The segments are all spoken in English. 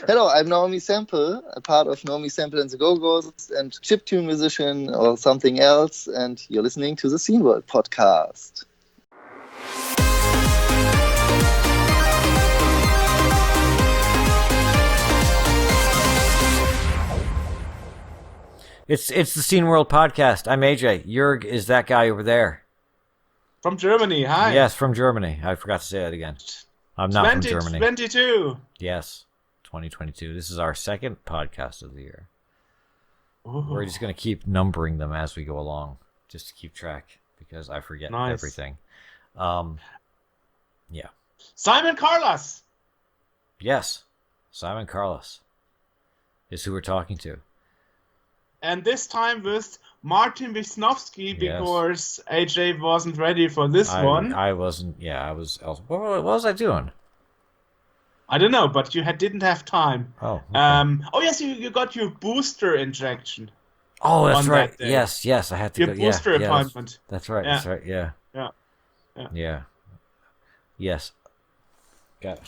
Hello, I'm Naomi Sample, a part of Naomi Sample and the Go-Go's and chiptune musician or something else, and you're listening to the Scene World podcast. It's the Scene World podcast. I'm AJ. Joerg is that guy over there. From Germany, hi. Yes, from Germany. I forgot to say that again. I'm not from Germany. 2022. Yes, 2022. This is our second podcast of the year. Ooh. We're just going to keep numbering them as we go along, just to keep track, because I forget everything. Yeah. Simon Carless. Yes, Simon Carless is who we're talking to. And this time with Martin Wisniowski, because AJ wasn't ready for this one. I wasn't. Yeah, I was. What was I doing? I don't know, but you didn't have time. Oh. Okay. Yes, you got your booster injection. Oh, that's right. Yes, I had to your go. Booster appointment. That's right. Yeah. That's right. Yeah. Yes. Got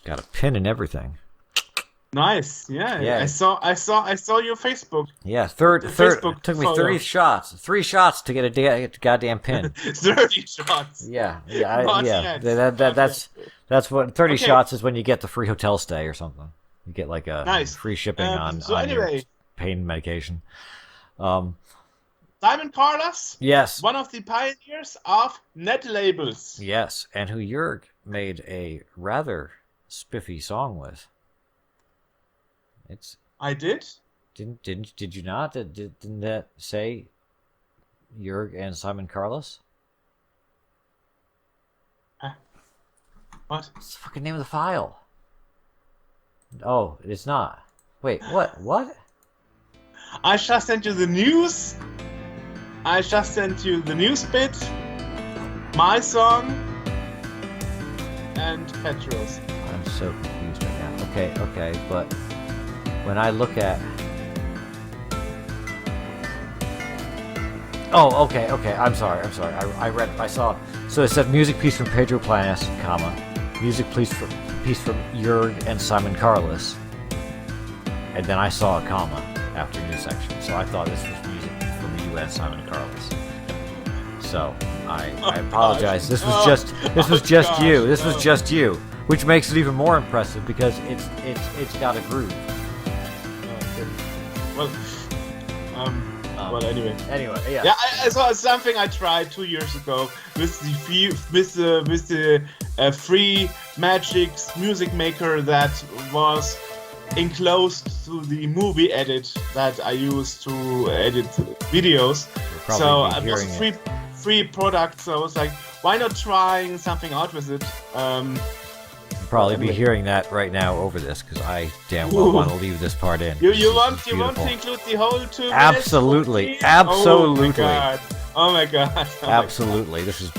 a pin and everything. Nice. Yeah. I saw your Facebook. Yeah. Third. It took me 3 shots. 3 shots to get a goddamn pin. 30 shots. Yeah. That's what 30 shots is when you get the free hotel stay or something. You get like a free shipping on your pain medication. Simon Carless. Yes. One of the pioneers of Netlabels. Yes, and who Joerg made a rather spiffy song with. I did. Did you not? Didn't that say Joerg and Simon Carless? What? What's the fucking name of the file? Oh, it's not. Wait, what? I just sent you the news. I just sent you the news bit, my song, and Petro's. I'm so confused right now. Okay, but when I look at... Oh, okay, I'm sorry. I saw... So it said music piece from Pedro Planas, comma, music piece from Joerg and Simon Carless. And then I saw a comma after news section. So I thought this was music from you and Simon Carless. So I apologize. This was just you. This was just you, which makes it even more impressive because it's got a groove. Well, anyway. Yeah. Yeah, I saw something I tried 2 years ago with the free Magix music maker that was enclosed to the movie edit that I use to edit videos. So it was a free product. So I was like, why not trying something out with it? You'll probably be hearing that right now over this because I damn well want to leave this part in. You want to include the whole 2 minutes? Absolutely. Oh my god. Absolutely. This is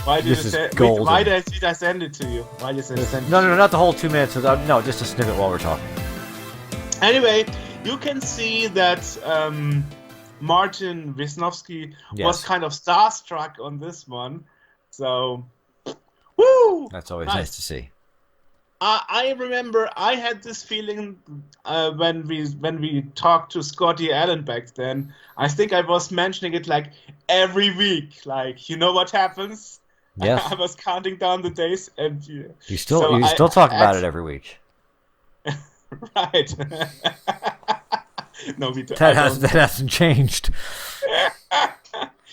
golden. Why did I send it to you? Why did I send it? No, not the whole 2 minutes. No, just a snippet while we're talking. Anyway, you can see that Martin Wisniowski was kind of starstruck on this one. So, woo! That's always nice to see. I remember I had this feeling when we talked to Scotty Allen back then. I think I was mentioning it like every week. Like, you know what happens? Yes. I was counting down the days, and you still talk about it every week. Right. No, we don't. That hasn't changed.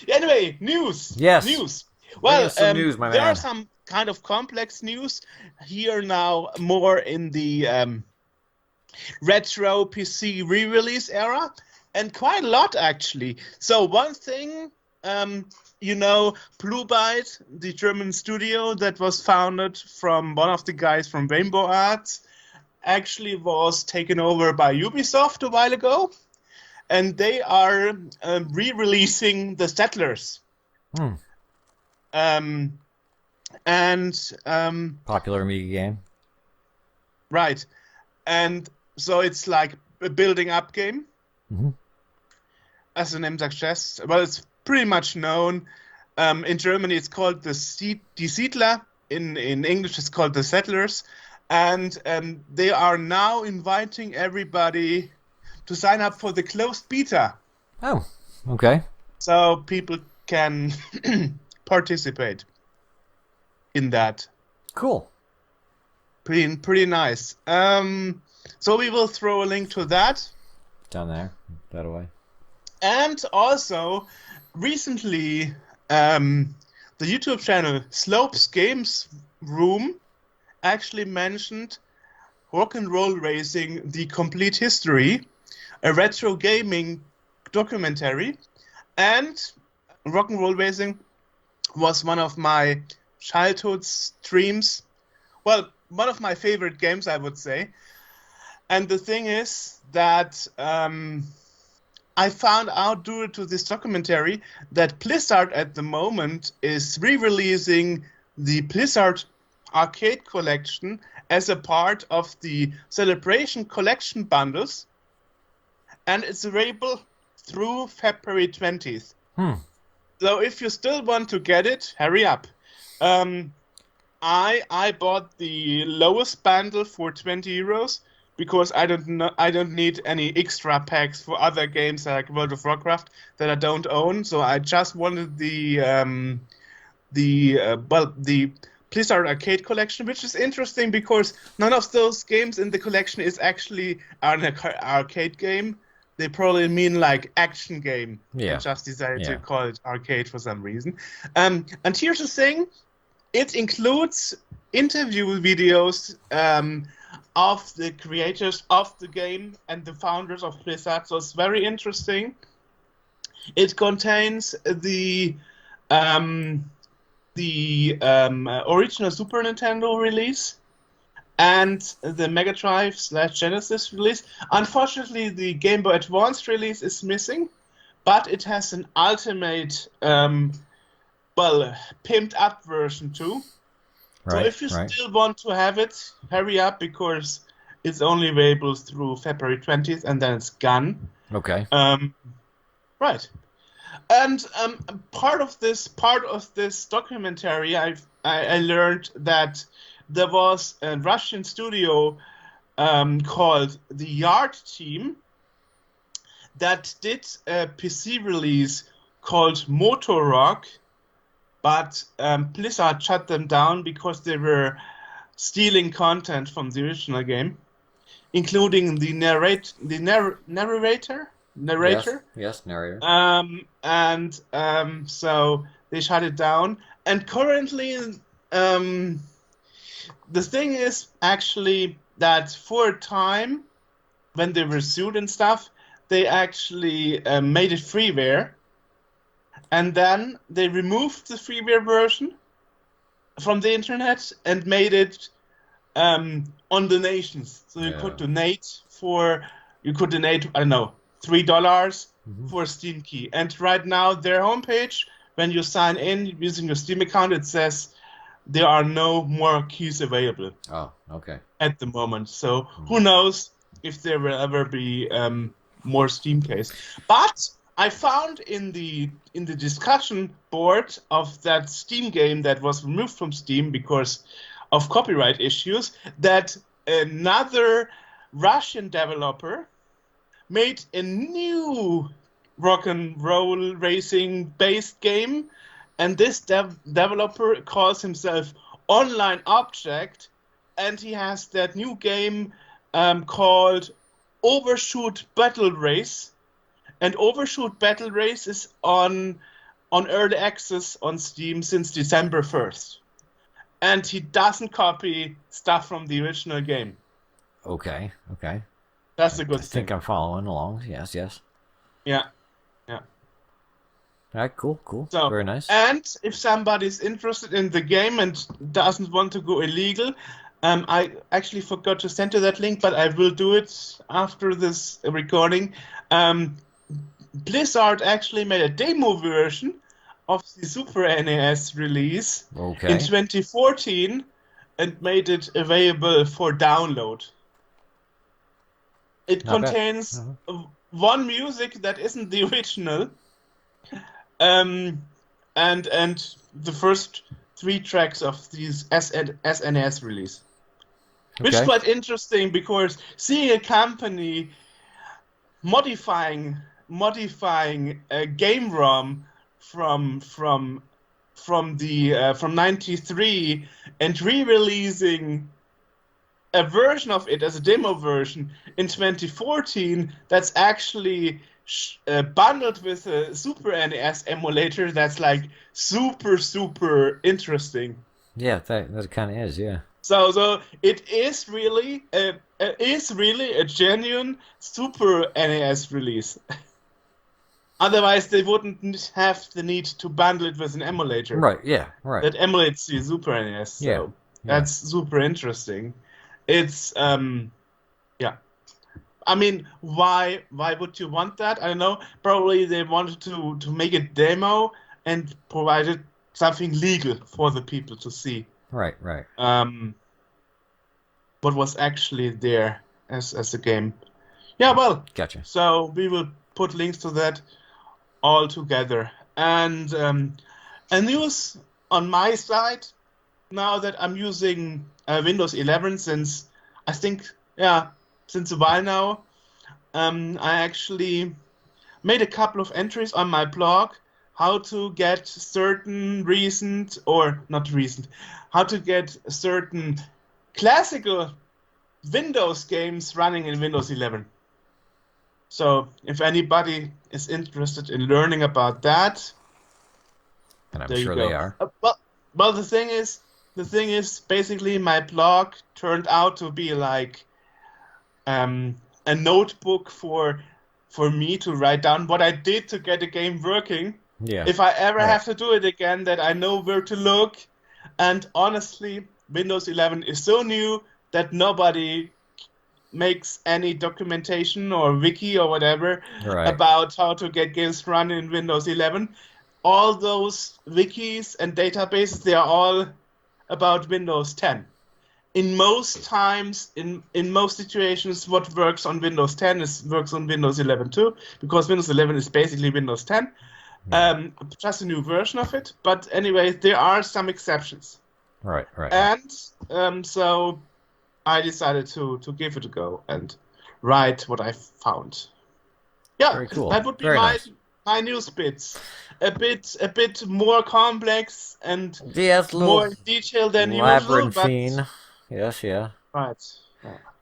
Anyway, news. Yes. News. Well, some news, my man. There are some kind of complex news here now, more in the retro PC re-release era, and quite a lot actually. So one thing, Blue Byte, the German studio that was founded from one of the guys from Rainbow Arts, actually was taken over by Ubisoft a while ago, and they are re-releasing the Settlers. Popular Amiga game. Right. And so it's like a building up game. Mm-hmm. As the name suggests. Well, it's pretty much known. In Germany, it's called Die Siedler. In English, it's called The Settlers. and they are now inviting everybody to sign up for the closed beta. Oh, okay. So people can participate in that. Cool. Pretty nice. So we will throw a link to that. Down there. That away. And also, recently, the YouTube channel Slopes Games Room actually mentioned Rock and Roll Racing: The Complete History, a retro gaming documentary. And Rock and Roll Racing was one of my childhood dreams. Well, one of my favorite games, I would say. And the thing is that I found out due to this documentary that Blizzard at the moment is re-releasing the Blizzard Arcade Collection as a part of the Celebration Collection bundles. And it's available through February 20th. So if you still want to get it, hurry up. I bought the lowest bundle for 20 euros because I don't need any extra packs for other games like World of Warcraft that I don't own. So I just wanted the Blizzard Arcade Collection, which is interesting because none of those games in the collection is actually an arcade game. They probably mean like action game. Yeah. I just decided to call it arcade for some reason. And here's the thing. It includes interview videos of the creators of the game and the founders of Blizzard. So it's very interesting. It contains the original Super Nintendo release and the Mega Drive / Genesis release. Unfortunately, the Game Boy Advance release is missing, but it has an ultimate, pimped up version too. Right, so if you still want to have it, hurry up because it's only available through February 20th and then it's gone. Okay. Right. And part of this documentary, I learned that there was a Russian studio called the Yard Team that did a PC release called Motorrock, but Blizzard shut them down because they were stealing content from the original game, including the narrator. Yes, narrator. So they shut it down. And currently, the thing is actually that for a time, when they were sued and stuff, they actually made it freeware. And then they removed the freeware version from the internet and made it on donations. So you could donate, I don't know, $3 for a Steam key. And right now, their homepage, when you sign in using your Steam account, it says there are no more keys available. Oh, okay. At the moment. So who knows if there will ever be more Steam keys. But I found in the discussion board of that Steam game that was removed from Steam because of copyright issues that another Russian developer made a new rock and roll racing based game, and this developer calls himself Online Object, and he has that new game called Overshoot Battle Race. And Overshoot Battle Race is on early access on Steam since December 1st. And he doesn't copy stuff from the original game. Okay. That's a good I thing. think I'm following along. Yes. Yeah. All right, cool. So, very nice. And if somebody's interested in the game and doesn't want to go illegal, I actually forgot to send you that link, but I will do it after this recording. Blizzard actually made a demo version of the Super NES release in 2014 and made it available for download. It contains one music that isn't the original, and the first 3 tracks of this SNES release. Which is quite interesting because seeing a company modifying a game ROM from 93 and re-releasing a version of it as a demo version in 2014 that's actually bundled with a Super NES emulator, that's like super interesting. Yeah, that kind of is, yeah. So it is really a genuine Super NES release. Otherwise, they wouldn't have the need to bundle it with an emulator. Right, yeah, right. That emulates the Super NES, so that's super interesting. It's yeah. I mean, why would you want that? I don't know. Probably they wanted to make a demo and provided something legal for the people to see. Right. What was actually there as a game. Yeah, well. Gotcha. So we will put links to that all together. And a news on my side, now that I'm using Windows 11 since a while now, I actually made a couple of entries on my blog how to get certain certain classical Windows games running in Windows 11. So if anybody is interested in learning about that, and I'm sure they are. Well, the thing is, basically my blog turned out to be like a notebook for me to write down what I did to get the game working. Yeah. If I ever have to do it again, that I know where to look. And honestly, Windows 11 is so new that nobody makes any documentation or wiki or whatever about how to get games run in Windows 11. All those wikis and databases, they are all about Windows 10. In most times, in most situations, what works on Windows 10 works on Windows 11 too, because Windows 11 is basically Windows 10. Just a new version of it. But anyway, there are some exceptions. Right. And so I decided to give it a go and write what I found. Yeah, very cool. That would be my news bits. A bit more complex and more in detail than usual. But yes, yeah. Right.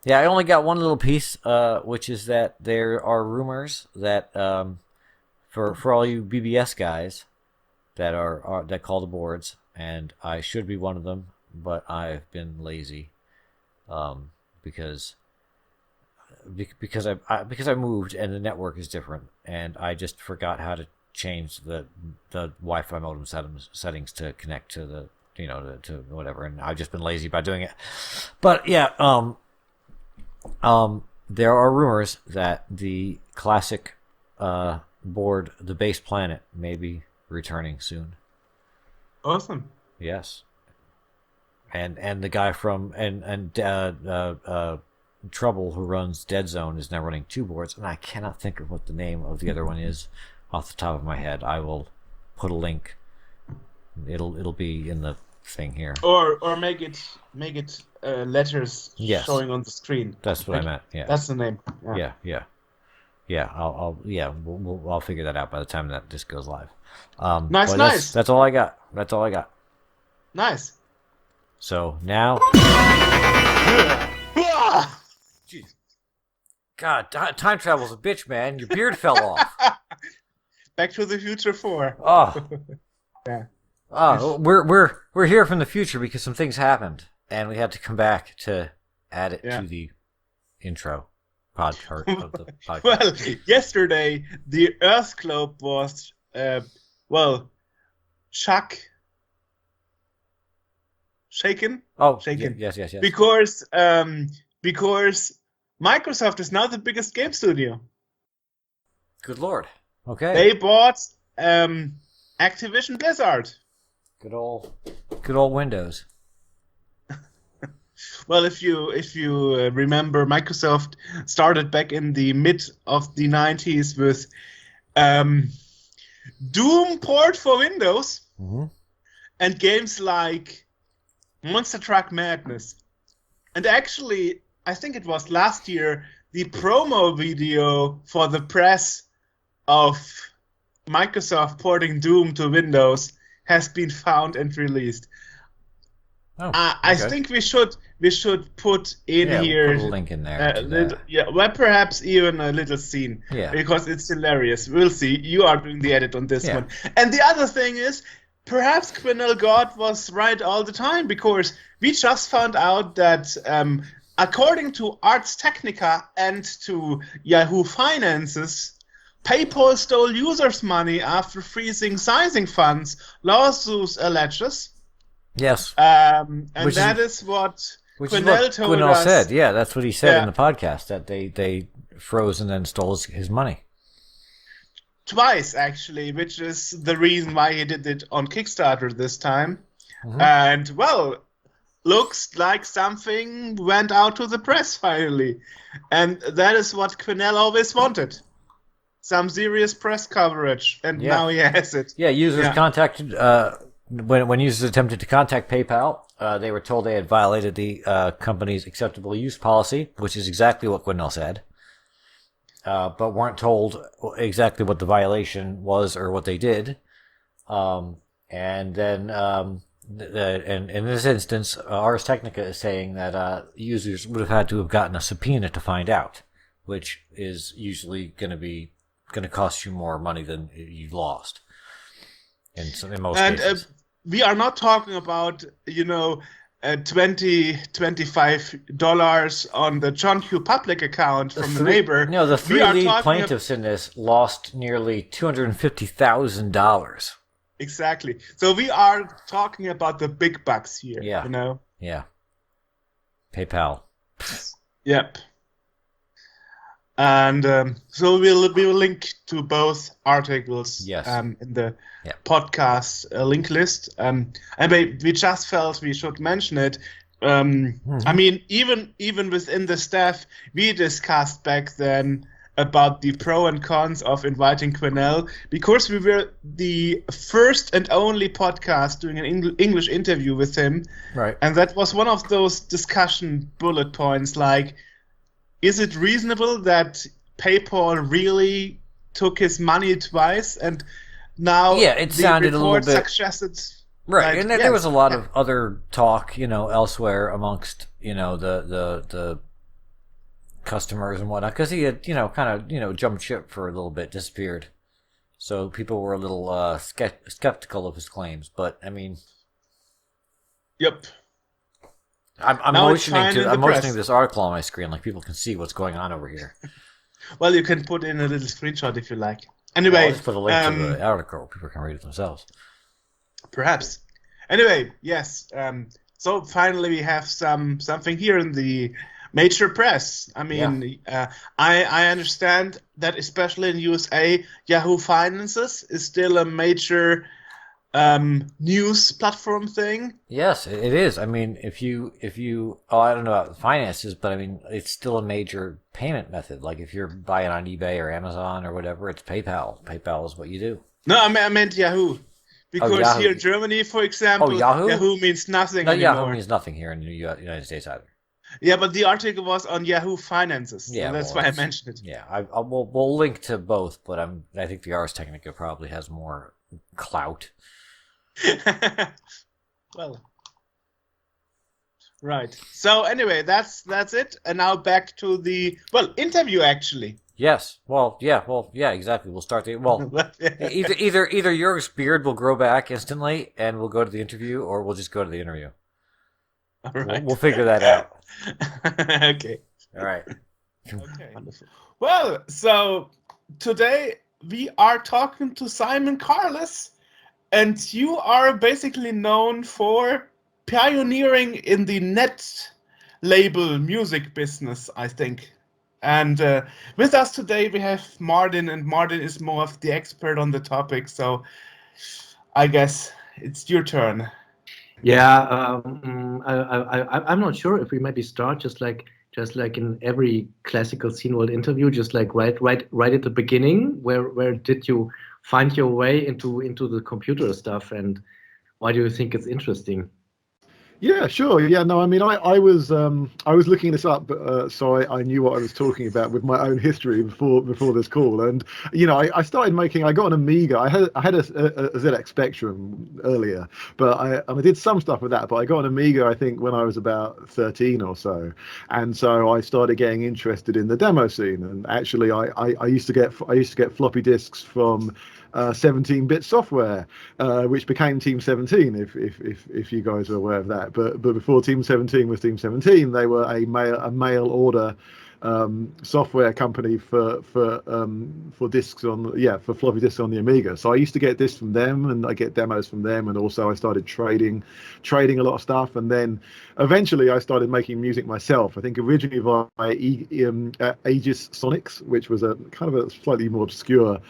Yeah, I only got one little piece, which is that there are rumors that for all you BBS guys that that call the boards, and I should be one of them, but I've been lazy, because I moved and the network is different, and I just forgot how to change the Wi-Fi modem settings to connect to the to whatever, and I've just been lazy about doing it. But yeah, there are rumors that the classic board, the Base Planet, may be returning soon. Awesome. Yes. And the guy from Trouble, who runs Dead Zone, is now running two boards, and I cannot think of what the name of the other one is off the top of my head. I will put a link. It'll be in the thing here. Or make it letters showing on the screen. That's what I meant. Yeah. That's the name. Yeah. I'll figure that out by the time that this goes live. Nice. That's all I got. Nice. So now. Jeez. God, time travel's a bitch, man. Your beard fell off. Back to the Future 4. Oh. Yeah. Oh, we're here from the future because some things happened, and we had to come back to add it to the intro part of the podcast. Well, yesterday the Earth globe was shaken. Oh, shaken. Yes. Because Microsoft is now the biggest game studio. Good Lord. Okay. They bought Activision Blizzard. Good old Windows. Well, if you remember, Microsoft started back in the mid of the 90s with Doom port for Windows, and games like Monster Truck Madness And actually, I think it was last year, the promo video for the press of Microsoft porting Doom to Windows has been found and released. Oh, I think we should put in here we'll put a link in there. well, perhaps even a little scene, because it's hilarious. We'll see. You are doing the edit on this one. And the other thing is, perhaps Quenelle God was right all the time, because we just found out that according to Ars Technica and to Yahoo Finances, PayPal stole users' money after freezing sizing funds, lawsuits alleges. Yes. And that is what Quenelle told us. Said. Yeah, that's what he said in the podcast, that they froze and then stole his money. Twice, actually, which is the reason why he did it on Kickstarter this time. Mm-hmm. And, well, looks like something went out to the press finally. And that is what Quenelle always wanted. Some serious press coverage. And now he has it. Yeah, users contacted... When users attempted to contact PayPal, they were told they had violated the company's acceptable use policy, which is exactly what Quenelle said, but weren't told exactly what the violation was or what they did. And then, and in this instance, Ars Technica is saying that users would have had to have gotten a subpoena to find out, which is usually going to cost you more money than you've lost. In most cases. We are not talking about, $25 on the John Q. Public account from the neighbor. No, the three lead plaintiffs in this lost nearly $250,000. Exactly. So we are talking about the big bucks here. Yeah. Yeah. PayPal. Yep. And so we will link to both articles in the podcast link list. And we just felt we should mention it. I mean, even within the staff, we discussed back then about the pro and cons of inviting Quenelle, because we were the first and only podcast doing an English interview with him. Right. And that was one of those discussion bullet points, like, is it reasonable that PayPal really took his money twice, and now it sounded a little bit suggested, right? And there was a lot of other talk, elsewhere amongst the customers and whatnot, because he had jumped ship for a little bit, disappeared, so people were a little skeptical of his claims. But I mean, yep. I'm motioning this article on my screen, like people can see what's going on over here. Well, you can put in a little screenshot if you like. Anyway, I'll just put a link to the article. People can read it themselves. Perhaps. Anyway, yes. So finally, we have something here in the major press. I mean, I understand that especially in USA, Yahoo Finances is still a major news platform thing. Yes, it is. I mean, if you I don't know about finances, but I mean, it's still a major payment method. Like if you're buying on eBay or Amazon or whatever, it's PayPal. PayPal is what you do. No, I meant Yahoo. Because Yahoo. Here in Germany, for example, Yahoo means nothing anymore. Yahoo means nothing here in the United States either. Yeah, but the article was on Yahoo Finances, so that's why I mentioned it. Yeah, we'll link to both, but I think the Ars Technica probably has more clout. Well, right. So anyway, that's it. And now back to the interview actually. Yes. Well, yeah, exactly. We'll start either Joerg's beard will grow back instantly and we'll go to the interview, or we'll just go to the interview. All right. We'll figure that out. Okay. All right. Okay. Wonderful. Well, so today we are talking to Simon Carless. And you are basically known for pioneering in the Netlabel music business, I think. And with us today we have Martin, and Martin is more of the expert on the topic. So I guess it's your turn. Yeah, I'm not sure if we maybe start just like in every classical scene world interview, just like right at the beginning. Where did you find your way into the computer stuff, and why do you think it's interesting? Yeah, sure. Yeah, no, I mean, I was looking this up, so I knew what I was talking about with my own history before this call. And I started making. I got an Amiga. I had a ZX Spectrum earlier, but I did some stuff with that. But I got an Amiga, I think, when I was about 13 or so, and so I started getting interested in the demo scene. And actually, I used to get floppy disks from 17-bit software, which became Team 17, if you guys are aware of that. But before Team 17 was Team 17, they were a mail order software company for discs for floppy disks on the Amiga. So I used to get discs from them, and I get demos from them, and also I started trading a lot of stuff, and then eventually I started making music myself. I think originally via Aegis Sonics, which was a kind of a slightly more obscure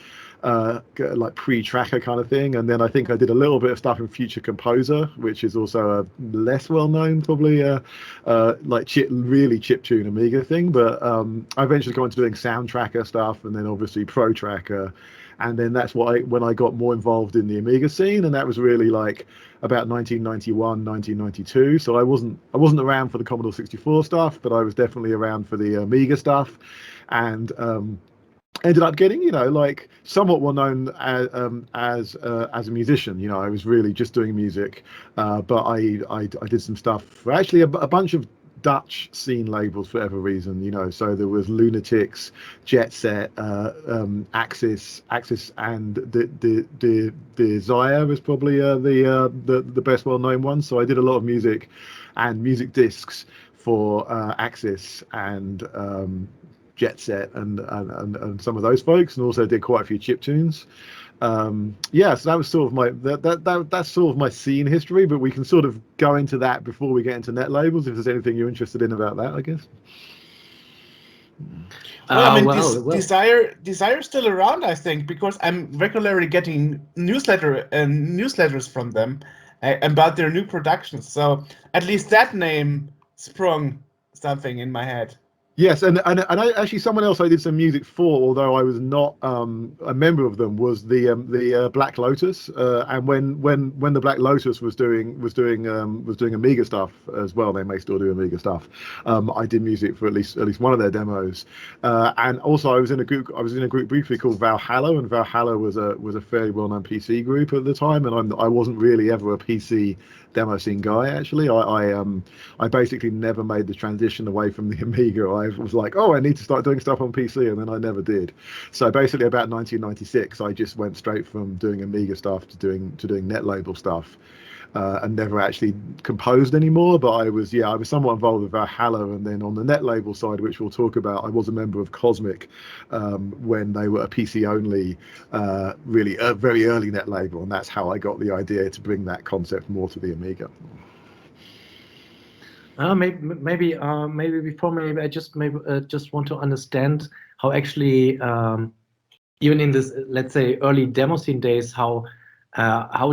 like pre-tracker kind of thing, and then I think I did a little bit of stuff in Future Composer, which is also a less well-known, probably like really chiptune Amiga thing. But I eventually got into doing sound tracker stuff, and then obviously Pro Tracker, and then that's when I got more involved in the Amiga scene, and that was really like about 1991, 1992. So I wasn't around for the Commodore 64 stuff, but I was definitely around for the Amiga stuff, and ended up getting, like somewhat well known as a musician. I was really just doing music, but I did some stuff for actually a bunch of Dutch scene labels for whatever reason. So there was Lunatics, Jet Set, Axis, and the Desire was probably the best well known one. So I did a lot of music and music discs for Axis and Jet Set and some of those folks, and also did quite a few chip tunes. So that was sort of my that's sort of my scene history, but we can sort of go into that before we get into Netlabels, if there's anything you're interested in about that, I guess. Well, I mean, Desire's still around, I think, because I'm regularly getting newsletters from them about their new productions. So at least that name sprung something in my head. Yes, and I actually, someone else I did some music for, although I was not a member of them, was the Black Lotus. And when the Black Lotus was doing Amiga stuff as well, they may still do Amiga stuff. I did music for at least one of their demos, and also I was in a group briefly called Valhalla, and Valhalla was a fairly well known PC group at the time, and I wasn't really ever a PC demo scene guy. Actually, I basically never made the transition away from the Amiga. I was like, oh, I need to start doing stuff on PC, and then I never did. So basically, about 1996, I just went straight from doing Amiga stuff to doing Netlabel stuff, and never actually composed anymore. But I was somewhat involved with Valhalla, and then on the Netlabel side, which we'll talk about, I was a member of Cosmic when they were a PC only, really very early Netlabel, and that's how I got the idea to bring that concept more to the Amiga. Maybe I just want to understand how actually even in this, let's say, early demo scene days, how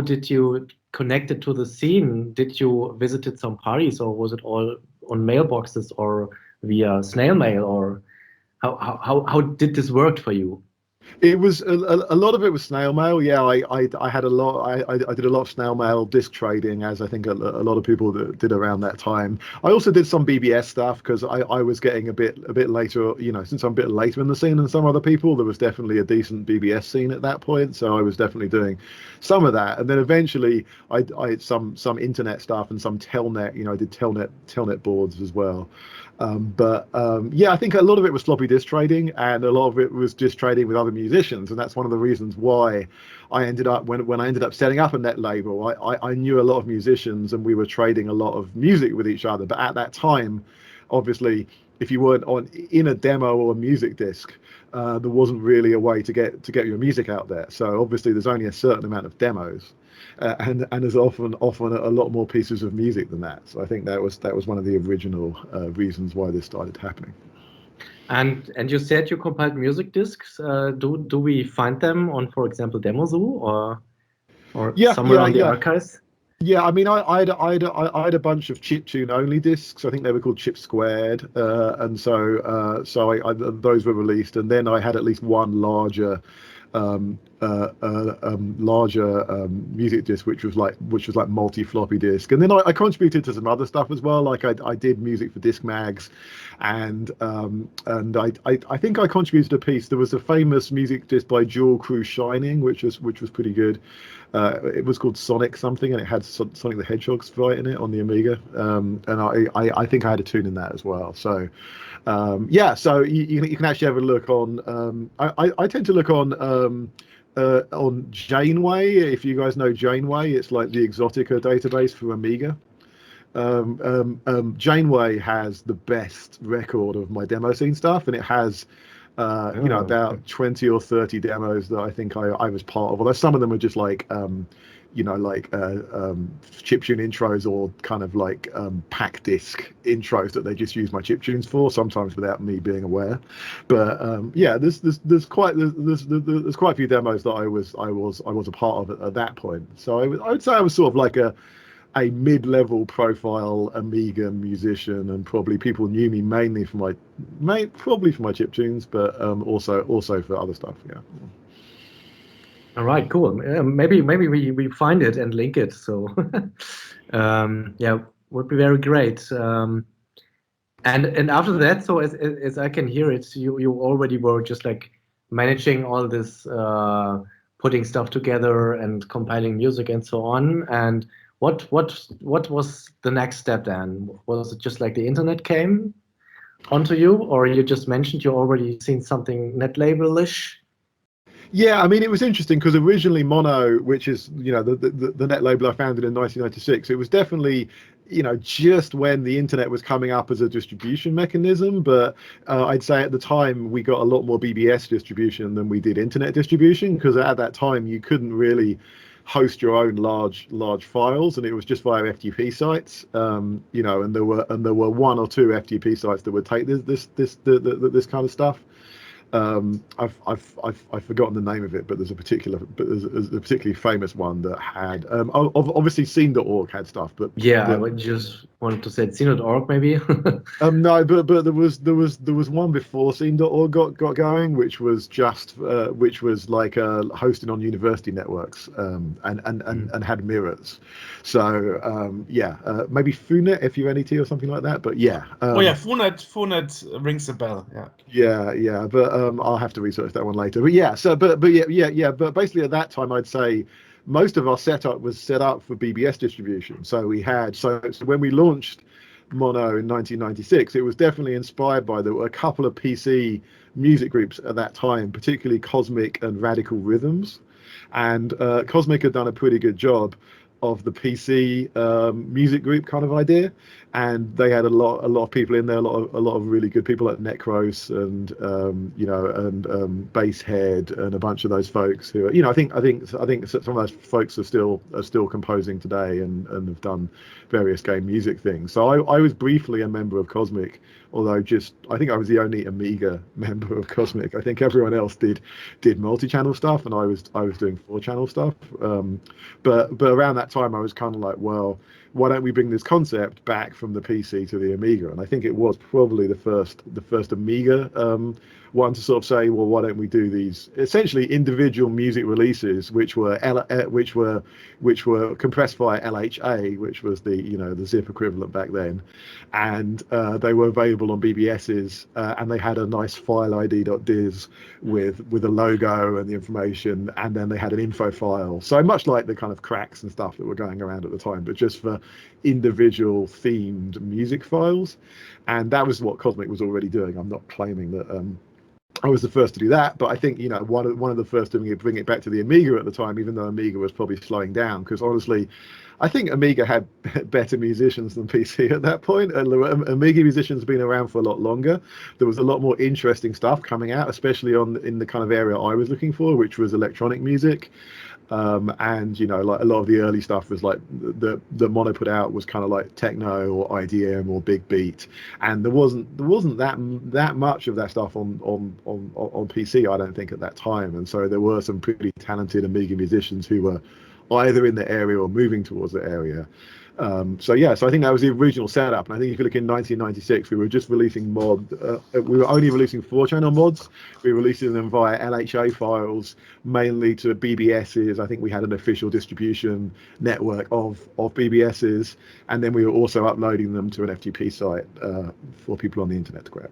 did you connect it to the scene? Did you visited some parties, or was it all on mailboxes or via snail mail, or how did this work for you? It was a lot of it was snail mail. Yeah, I had a lot. I did a lot of snail mail disc trading, as I think a lot of people did around that time. I also did some BBS stuff because I was getting a bit later. Since I'm a bit later in the scene than some other people, there was definitely a decent BBS scene at that point. So I was definitely doing some of that, and then eventually I had some internet stuff and some telnet. I did telnet boards as well. I think a lot of it was floppy disk trading, and a lot of it was just trading with other musicians, and that's one of the reasons why I ended up when I ended up setting up a net label. I knew a lot of musicians, and we were trading a lot of music with each other. But at that time, obviously, if you weren't in a demo or a music disc, there wasn't really a way to get your music out there. So obviously, there's only a certain amount of demos. And there's often a lot more pieces of music than that. So I think that was one of the original reasons why this started happening. And you said you compiled music discs. Do we find them on, for example, DemoZoo or somewhere on the archives? Yeah, I mean, I had a bunch of chiptune only discs. I think they were called Chip Squared, and so those were released. And then I had at least one larger larger music disc, which was like multi floppy disk. And then I contributed to some other stuff as well. Like I did music for disc mags, and I think I contributed a piece. There was a famous music disc by Jewel Crew Shining, which was pretty good. It was called Sonic something, and it had Sonic the Hedgehog sprite in it on the Amiga. And I think I had a tune in that as well. So yeah, so you can actually have a look on. I tend to look on Janeway. If you guys know Janeway, it's like the Exotica database for Amiga. Janeway has the best record of my demo scene stuff, and it has about 20 or 30 demos that I think I was part of. Although some of them are just like chiptune intros, or kind of like pack disc intros that they just use my chiptunes for, sometimes without me being aware. But yeah, there's quite a few demos that I was a part of at that point. So I would say I was sort of like a mid-level profile Amiga musician, and probably people knew me mainly for my chiptunes, but also for other stuff. Yeah. All right, cool. Maybe we find it and link it. So yeah, would be very great. And after that, so as I can hear it, you already were just like managing all this, putting stuff together and compiling music and so on. And what was the next step then? Was it just like the internet came onto you, or you just mentioned you already seen something Netlabel-ish? Yeah, I mean, it was interesting because originally Mono, which is, the net label I founded in 1996, it was definitely, just when the internet was coming up as a distribution mechanism. But I'd say at the time we got a lot more BBS distribution than we did internet distribution, because at that time you couldn't really host your own large files, and it was just via FTP sites. And there were one or two FTP sites that would take this kind of stuff. I've forgotten the name of it, but there's a particularly famous one that had obviously scene.org had stuff, but yeah, I just wanted to say scene.org maybe. No, but there was one before scene.org got going, which was like hosted on university networks, and had mirrors. So yeah, maybe Funet, FUNET or something like that. But yeah. Oh yeah, Funet rings a bell. Yeah. Yeah, but I'll have to research that one later. But yeah, but basically at that time I'd say most of our setup was set up for BBS distribution. So we had so when we launched Mono in 1996, it was definitely inspired by, there were a couple of PC music groups at that time, particularly Cosmic and Radical Rhythms, and Cosmic had done a pretty good job of the PC music group kind of idea, and they had a lot of people in there, a lot of really good people like Necros and Basshead and a bunch of those folks who I think some of those folks are still composing today and have done various game music things. So I was briefly a member of Cosmic, although I think I was the only Amiga member of Cosmic. I think everyone else did multi-channel stuff, and I was doing 4-channel stuff. But around that time I was kind of like, well, why don't we bring this concept back from the PC to the Amiga? And I think it was probably the first Amiga one to sort of say, well, why don't we do these essentially individual music releases, which were compressed via LHA, which was the zip equivalent back then, and they were available on BBSs, and they had a nice file ID.diz with a logo and the information, and then they had an info file. So much like the kind of cracks and stuff that were going around at the time, but just for individual themed music files. And that was what Cosmic was already doing. I'm not claiming that I was the first to do that, but I think one of the first to bring it back to the Amiga at the time, even though Amiga was probably slowing down, because honestly I think Amiga had better musicians than PC at that point, and Amiga musicians have been around for a lot longer. There was a lot more interesting stuff coming out, especially in the kind of area I was looking for, which was electronic music. And like a lot of the early stuff was like the Mono put out was kind of like techno or IDM or big beat, and there wasn't that much of that stuff on PC, I don't think, at that time. And so there were some pretty talented Amiga musicians who were either in the area or moving towards the area. So I think that was the original setup. And I think if you look in 1996, we were just releasing we were only releasing 4-channel mods. We were releasing them via LHA files, mainly to BBSs. I think we had an official distribution network of BBSs, and then we were also uploading them to an FTP site for people on the internet to grab.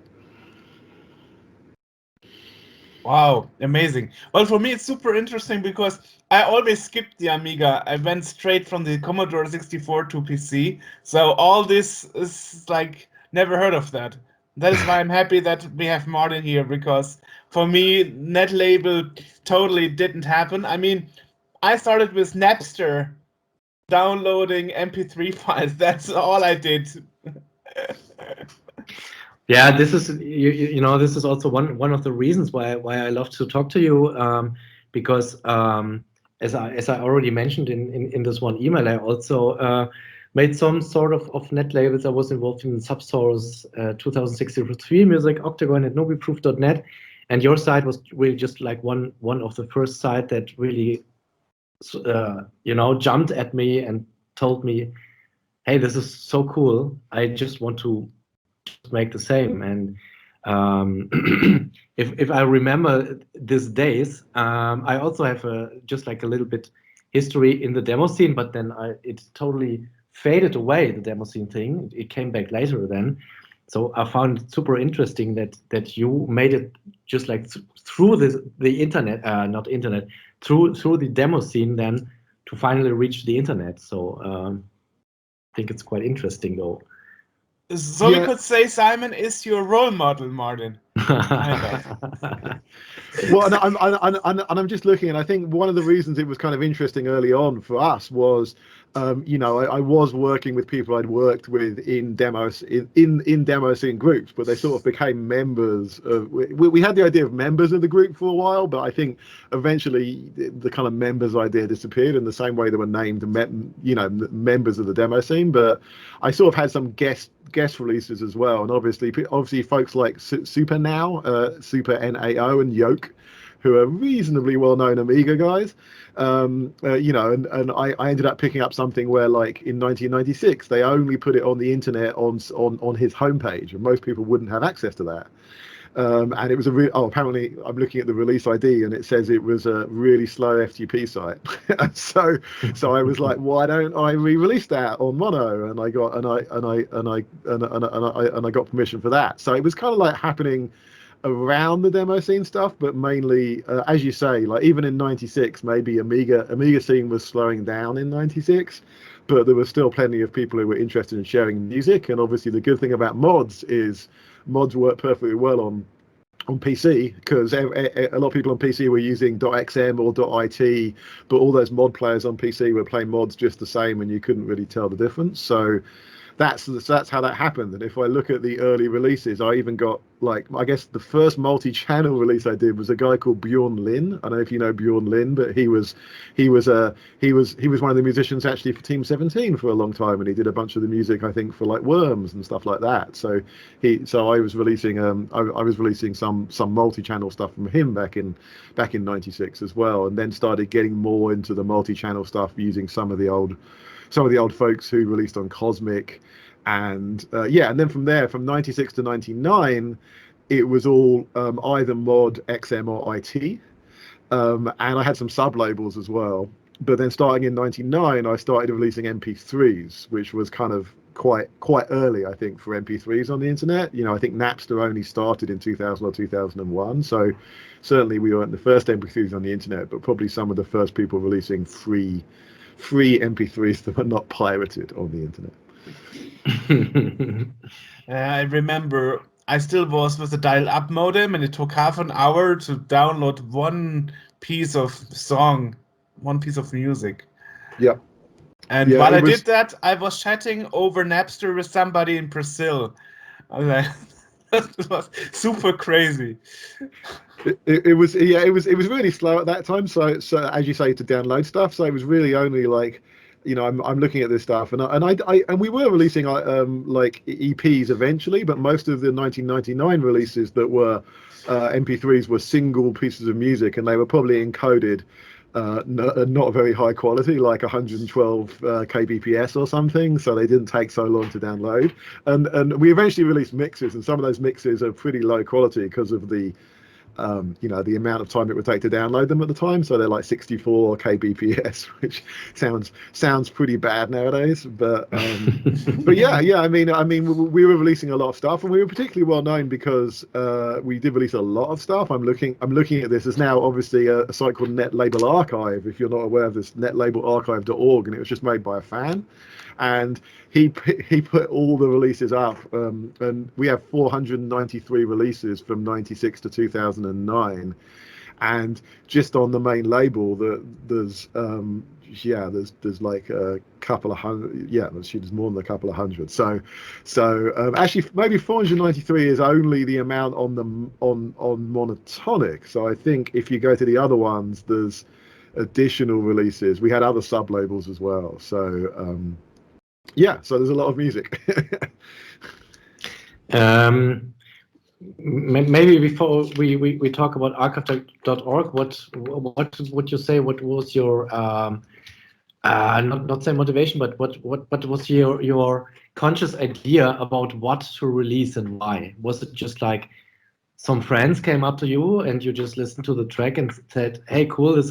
Wow, amazing. Well, for me, it's super interesting because I always skipped the Amiga. I went straight from the Commodore 64 to PC. So all this is like, never heard of that. That is why I'm happy that we have Martin here, because for me, Netlabel totally didn't happen. I mean, I started with Napster, downloading MP3 files. That's all I did. Yeah, this is this is also one of the reasons why I love to talk to you, because as I already mentioned in this one email, I also made some sort of Netlabels. I was involved in Subsource 2063 Music, Octagon, and NobiProof.net, and your site was really just like one of the first sites that really jumped at me and told me, hey, this is so cool. I just want to make the same. And if I remember these days, I also have just like a little bit history in the demo scene, but then it totally faded away, the demo scene thing. It came back later then. So I found it super interesting that you made it just like through the internet, not internet, through the demo scene then to finally reach the internet. So I think it's quite interesting though. So we could say Simon is your role model, Martin. Kind of. Well, and I'm just looking, and I think one of the reasons it was kind of interesting early on for us was, I was working with people I'd worked with in demos in demo scene groups, but they sort of became members of. We had the idea of members of the group for a while, but I think eventually the kind of members idea disappeared in the same way they were named, members of the demo scene. But I sort of had some guest releases as well, and obviously folks like Super NAO and Joerg, who are reasonably well-known Amiga guys, and I ended up picking up something where, like in 1996, they only put it on the internet on his homepage, and most people wouldn't have access to that. And it was apparently I'm looking at the release ID and it says it was a really slow FTP site. so I was like, why don't I re-release that on Mono? And I got permission for that. So it was kind of like happening around the demo scene stuff, but mainly, as you say, like even in 96, maybe Amiga scene was slowing down in 96, but there was still plenty of people who were interested in sharing music. And obviously the good thing about mods is mods work perfectly well on PC, because a lot of people on PC were using .xm or .it, but all those mod players on PC were playing mods just the same, and you couldn't really tell the difference. So that's how that happened. And if I look at the early releases, I even got, like, I guess the first multi-channel release I did was a guy called Bjorn Lin. I don't know if you know Bjorn Lin, but he was one of the musicians actually for Team 17 for a long time, and he did a bunch of the music, I think, for like Worms and stuff like that. So I was releasing some multi-channel stuff from him back in 96 as well, and then started getting more into the multi-channel stuff using some of the old folks who released on Cosmic. And and then from there, from 96 to 99, it was all either mod, XM, or IT. And I had some sub-labels as well. But then starting in 99, I started releasing MP3s, which was kind of quite early, I think, for MP3s on the internet. I think Napster only started in 2000 or 2001. So certainly we weren't the first MP3s on the internet, but probably some of the first people releasing free MP3s that were not pirated on the internet. I remember I still was with a dial-up modem, and it took half an hour to download one piece of song, one piece of music. Yeah. And while I did that, I was chatting over Napster with somebody in Brazil. I was like, it was super crazy. It was really slow at that time. So as you say, to download stuff. So it was really only like, I'm looking at this stuff, and we were releasing like EPs eventually, but most of the 1999 releases that were MP3s were single pieces of music, and they were probably encoded not very high quality, like 112 kbps or something, so they didn't take so long to download. And we eventually released mixes, and some of those mixes are pretty low quality because of the the amount of time it would take to download them at the time. So they're like 64 kbps, which sounds pretty bad nowadays. But yeah. I mean, we were releasing a lot of stuff, and we were particularly well known because we did release a lot of stuff. I'm looking at this as now obviously a site called Netlabel Archive. If you're not aware of this, netlabelarchive.org, and it was just made by a fan. And he put all the releases up, and we have 493 releases from 96 to 2009, and just on the main label there's like a couple of hundred. There's more than a couple of hundred. So actually maybe 493 is only the amount on Monotonik. So I think if you go to the other ones, there's additional releases. We had other sub labels as well. So so there's a lot of music. Maybe before we talk about archive.org, what would you say? What was your not say motivation, but what was your conscious idea about what to release and why? Was it just like some friends came up to you and you just listened to the track and said, "Hey, cool, this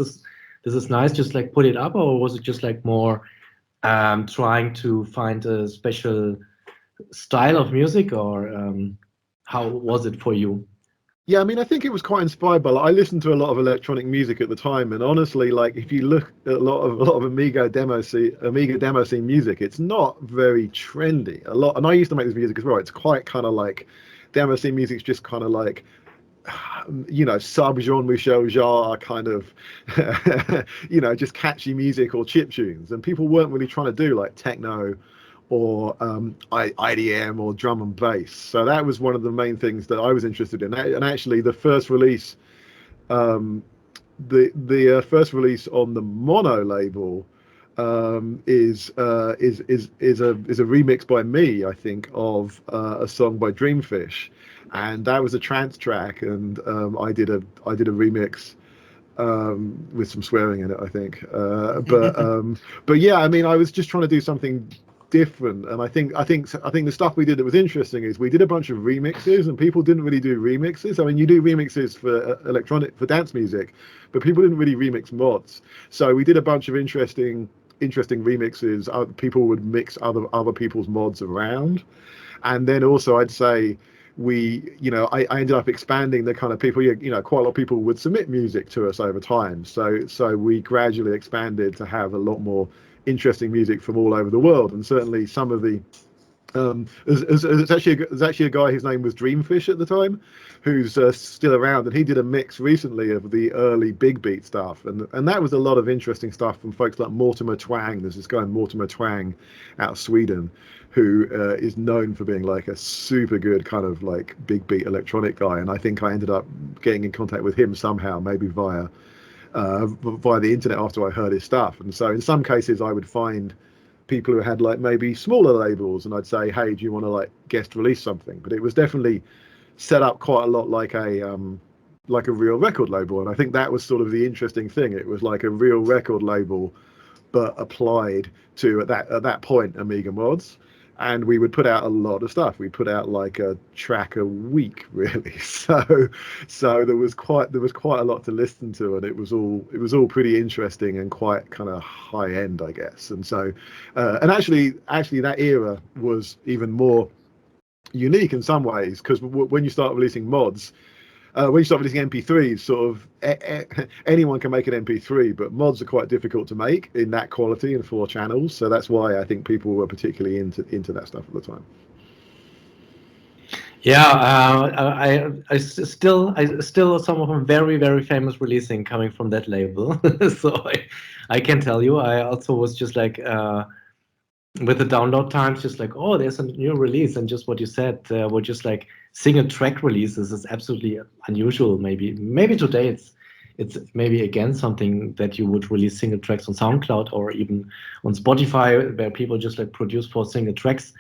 is nice, just like put it up," or was it just like more trying to find a special style of music, or how was it for you? Yeah, I mean, I think it was quite inspired by. I listened to a lot of electronic music at the time, and honestly, like if you look at a lot of Amiga demo scene music, it's not very trendy. And I used to make this music as well. It's quite kind of like demo scene music's just kind of like sub Jean-Michel kind of just catchy music or chip tunes, and people weren't really trying to do like techno or IDM or drum and bass. So that was one of the main things that I was interested in. And actually the first release the first release on the Mono label is a remix by me, I think, of a song by Dreamfish, and that was a trance track, and I did a remix with some swearing in it, I think. But yeah, I mean, I was just trying to do something different, and I think the stuff we did that was interesting is we did a bunch of remixes, and people didn't really do remixes. I mean, you do remixes for dance music, but people didn't really remix mods. So we did a bunch of interesting remixes. People would mix other people's mods around, and then also I'd say I ended up expanding the kind of people. Quite a lot of people would submit music to us over time. So we gradually expanded to have a lot more interesting music from all over the world, and certainly some of the there's actually a guy whose name was Dreamfish at the time, who's still around, and he did a mix recently of the early big beat stuff, and that was a lot of interesting stuff from folks like Mortimer Twang. There's this guy Mortimer Twang out of Sweden who is known for being like a super good kind of like big beat electronic guy, and I think I ended up getting in contact with him somehow, maybe via the internet after I heard his stuff. And so in some cases I would find people who had like maybe smaller labels, and I'd say, "Hey, do you want to like guest release something?" But it was definitely set up quite a lot like a real record label, and I think that was sort of the interesting thing. It was like a real record label, but applied to at that point Amiga mods. And we would put out a lot of stuff. We put out like a track a week, really. So there was quite a lot to listen to, and it was all pretty interesting and quite kind of high end, I guess. And so, and actually that era was even more unique in some ways, because when you start releasing mods, when you start releasing MP3s, sort of anyone can make an MP3, but mods are quite difficult to make in that quality and 4 channels. So that's why I think people were particularly into that stuff at the time. Yeah, I still some of them very, very famous releasing coming from that label. So I can tell you, I also was just like with the download times, just like, oh, there's a new release, and just what you said, were just like single track releases is absolutely unusual. Maybe today it's maybe again something that you would release single tracks on SoundCloud or even on Spotify, where people just like produce 4 single tracks.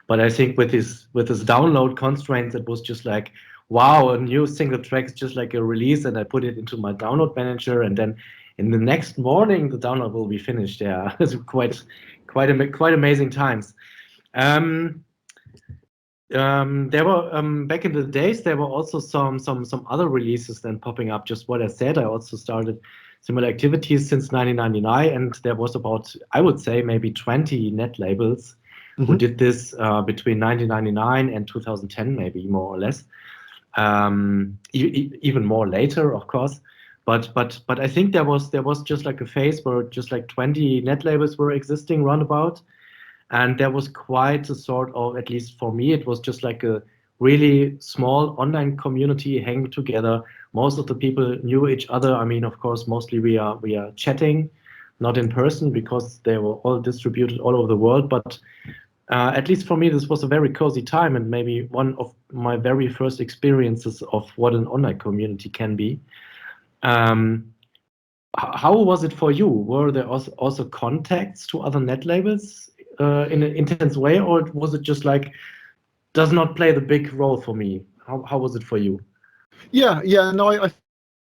But I think with this download constraints, it was just like, wow, a new single track is just like a release, and I put it into my download manager, and then in the next morning the download will be finished. Yeah, it's quite amazing times. There were back in the days there were also some other releases then popping up. Just what I said, I also started similar activities since 1999, and there was about, I would say, maybe 20 Netlabels who did this between 1999 and 2010, maybe more or less. Even more later, of course. But I think there was just like a phase where just like 20 Netlabels were existing roundabout. And there was quite a sort of, at least for me, it was just like a really small online community hanging together. Most of the people knew each other. I mean, of course, mostly we are chatting, not in person, because they were all distributed all over the world. But at least for me, this was a very cozy time, and maybe one of my very first experiences of what an online community can be. How was it for you? Were there also contacts to other Netlabels in an intense way, or was it just like does not play the big role for me? How was it for you? Yeah, no, I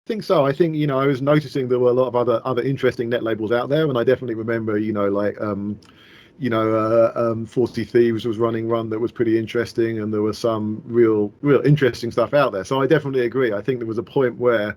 think so. I think, I was noticing there were a lot of other interesting Netlabels out there, and I definitely remember, like 40 Thieves was running one that was pretty interesting, and there was some real interesting stuff out there. So I definitely agree. I think there was a point where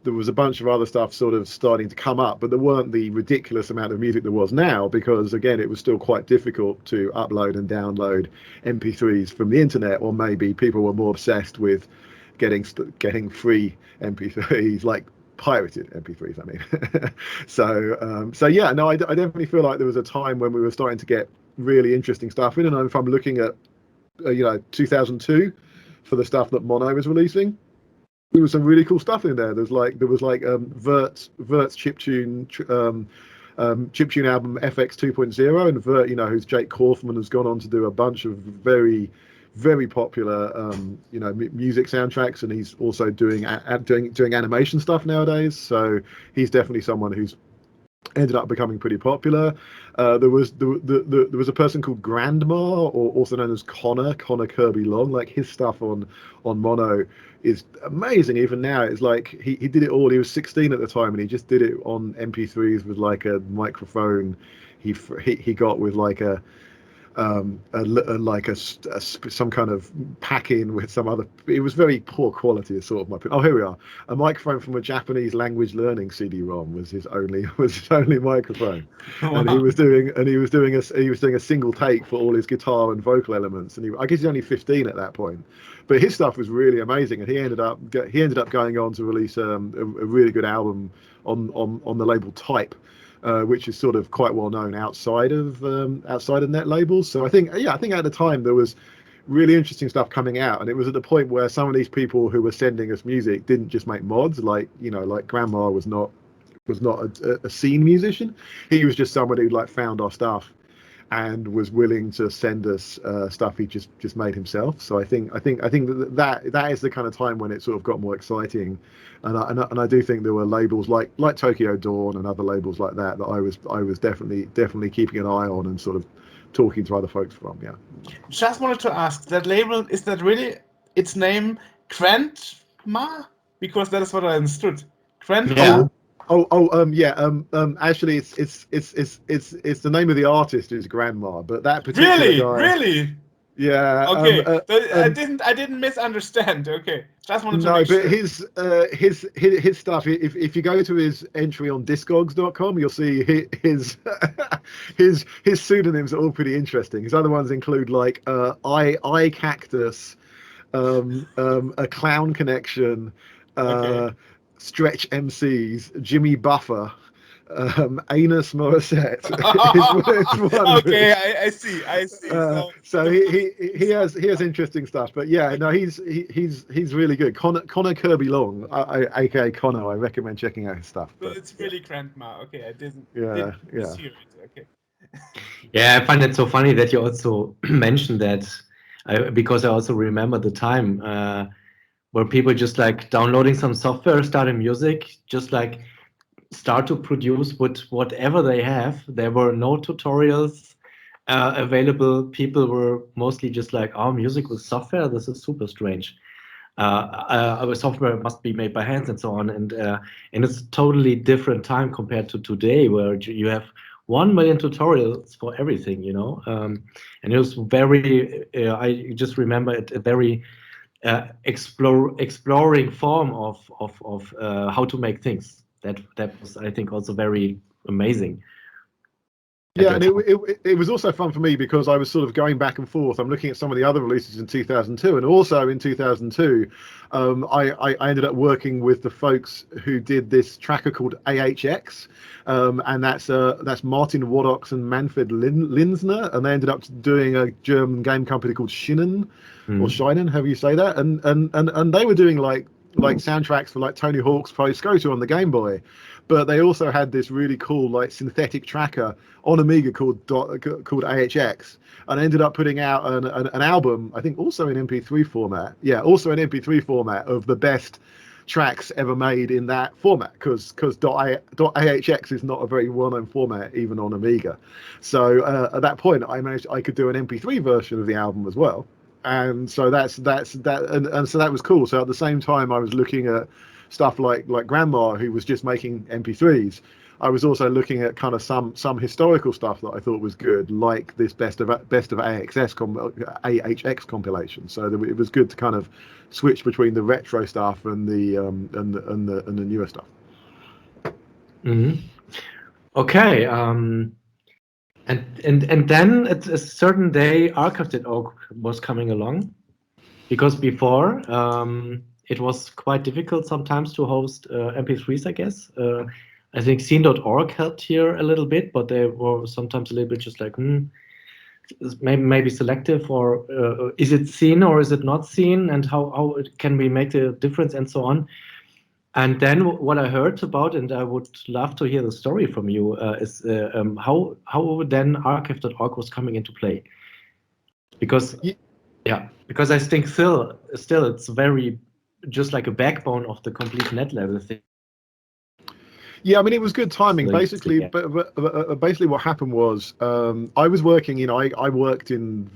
there was a bunch of other stuff sort of starting to come up, but there weren't the ridiculous amount of music there was now, because again, it was still quite difficult to upload and download MP3s from the internet, or maybe people were more obsessed with getting free MP3s, like pirated MP3s, I mean. So yeah, no, I definitely feel like there was a time when we were starting to get really interesting stuff in, and if I'm looking at 2002 for the stuff that Mono was releasing, there was some really cool stuff in there. There was like Vert's chiptune chiptune album FX 2.0, and Vert, who's Jake Kaufman, has gone on to do a bunch of very, very popular music soundtracks, and he's also doing animation stuff nowadays. So he's definitely someone who's ended up becoming pretty popular. There was a person called Grandma, or also known as Connor Kirby Long. Like, his stuff on Mono is amazing. Even now, it's like he did it all. He was 16 at the time, and he just did it on MP3s with like a microphone he got with like some kind of pack-in with some other. It was very poor quality, sort of my. Oh, here we are. A microphone from a Japanese language learning CD-ROM was his only microphone. Wow. And he was doing a single take for all his guitar and vocal elements. And I guess he's only 15 at that point, but his stuff was really amazing. And he ended up going on to release a really good album on the label Type. Which is sort of quite well known outside of Netlabels. So I think at the time there was really interesting stuff coming out, and it was at the point where some of these people who were sending us music didn't just make mods. Like Grandma was not a scene musician. He was just somebody who like found our stuff and was willing to send us stuff he just made himself. So I think that is the kind of time when it sort of got more exciting, and I do think there were labels like Tokyo Dawn and other labels like that I was definitely keeping an eye on and sort of talking to other folks from. Yeah. Just wanted to ask, that label, is that really its name, Grandma? Because that is what I understood. Grandma. Yeah. Actually, it's the name of the artist is Grandma, but that particular guy. Really? Yeah. Okay. I didn't misunderstand. Okay. Just wanted to make sure. His stuff. If you go to his entry on Discogs.com, you'll see his pseudonyms are all pretty interesting. His other ones include like I Cactus, a Clown Connection. Okay. Stretch MCs, Jimmy Buffer, Anus Morissette. Okay, I see. So he has interesting stuff, but yeah, no, he's really good. Connor Kirby Long, aka Connor. I recommend checking out his stuff. But it's really Grandma. Okay, I didn't. Yeah. Hear it. Okay. Yeah, I find it so funny that you also mentioned that, because I also remember the time where people just like downloading some software, starting music, just like start to produce with whatever they have. There were no tutorials available. People were mostly just like, oh, music with software, this is super strange. our software must be made by hands and so on, and it's a totally different time compared to today, where you have 1 million tutorials for everything, you know. And it was very, I just remember it, a very exploring form of how to make things. That was, I think, also very amazing. Yeah, and it was also fun for me because I was sort of going back and forth. I'm looking at some of the other releases in 2002, and also in 2002, I ended up working with the folks who did this tracker called AHX, and that's Martin Wisniowski and Manfred Linsner, and they ended up doing a German game company called Schienen, or Scheinen, however you say that, and they were doing like soundtracks for like Tony Hawk's Pro Skater on the Game Boy, but they also had this really cool like synthetic tracker on Amiga called AHX, and ended up putting out an album, I think also in MP3 format. Yeah, also in MP3 format of the best tracks ever made in that format, because .ahx is not a very well-known format even on Amiga. So at that point, I managed I could do an MP3 version of the album as well. And so that's that, and so that was cool. So at the same time, I was looking at stuff like Grandma, who was just making MP3s. I was also looking at kind of some historical stuff that I thought was good, like this best of AHX compilation. So it was good to kind of switch between the retro stuff and the newer stuff. Mm-hmm. Okay. And then at a certain day, archive.org was coming along, because before it was quite difficult sometimes to host MP3s, I guess. I think scene.org helped here a little bit, but they were sometimes a little bit just like, maybe selective, or is it seen or is it not seen, and how can we make the difference, and so on. And then what I heard about, and I would love to hear the story from you, is how then archive.org was coming into play. Because because I think still it's very just like a backbone of the complete Netlabel thing. Yeah, I mean, it was good timing. Basically, but basically what happened was I was working, I worked in,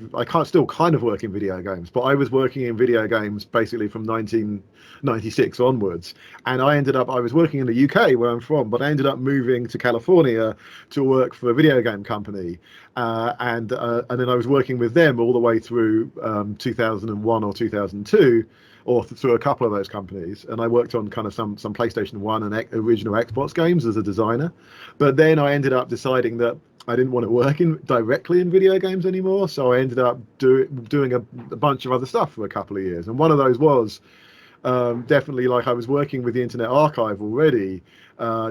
still kind of work in video games, but I was working in video games basically from 1996 onwards. And I was working in the UK where I'm from, but I ended up moving to California to work for a video game company. And then I was working with them all the way through 2001 or 2002. Or through a couple of those companies, and I worked on kind of some PlayStation 1 and original Xbox games as a designer. But then I ended up deciding that I didn't want to work directly in video games anymore, so I ended up doing a bunch of other stuff for a couple of years. And one of those was definitely, like, I was working with the Internet Archive already,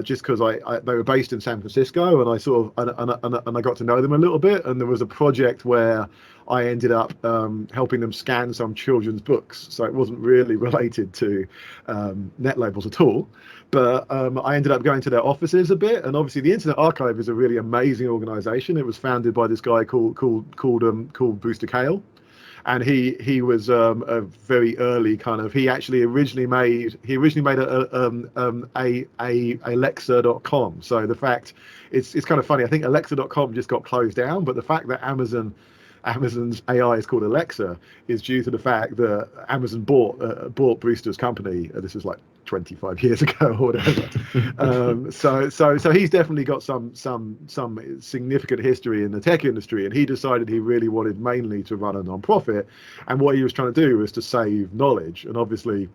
just because they were based in San Francisco, and I sort of and I got to know them a little bit. And there was a project where I ended up helping them scan some children's books, so it wasn't really related to Netlabels at all. But I ended up going to their offices a bit, and obviously the Internet Archive is a really amazing organization. It was founded by this guy called Brewster Kahle. And he was a very early kind of. He originally made a Alexa.com. So the fact it's kind of funny. I think Alexa.com just got closed down, but the fact that Amazon's AI is called Alexa is due to the fact that Amazon bought Brewster's company. This is like 25 years ago or whatever. So he's definitely got some significant history in the tech industry, and he decided he really wanted mainly to run a non-profit, and what he was trying to do was to save knowledge. And obviously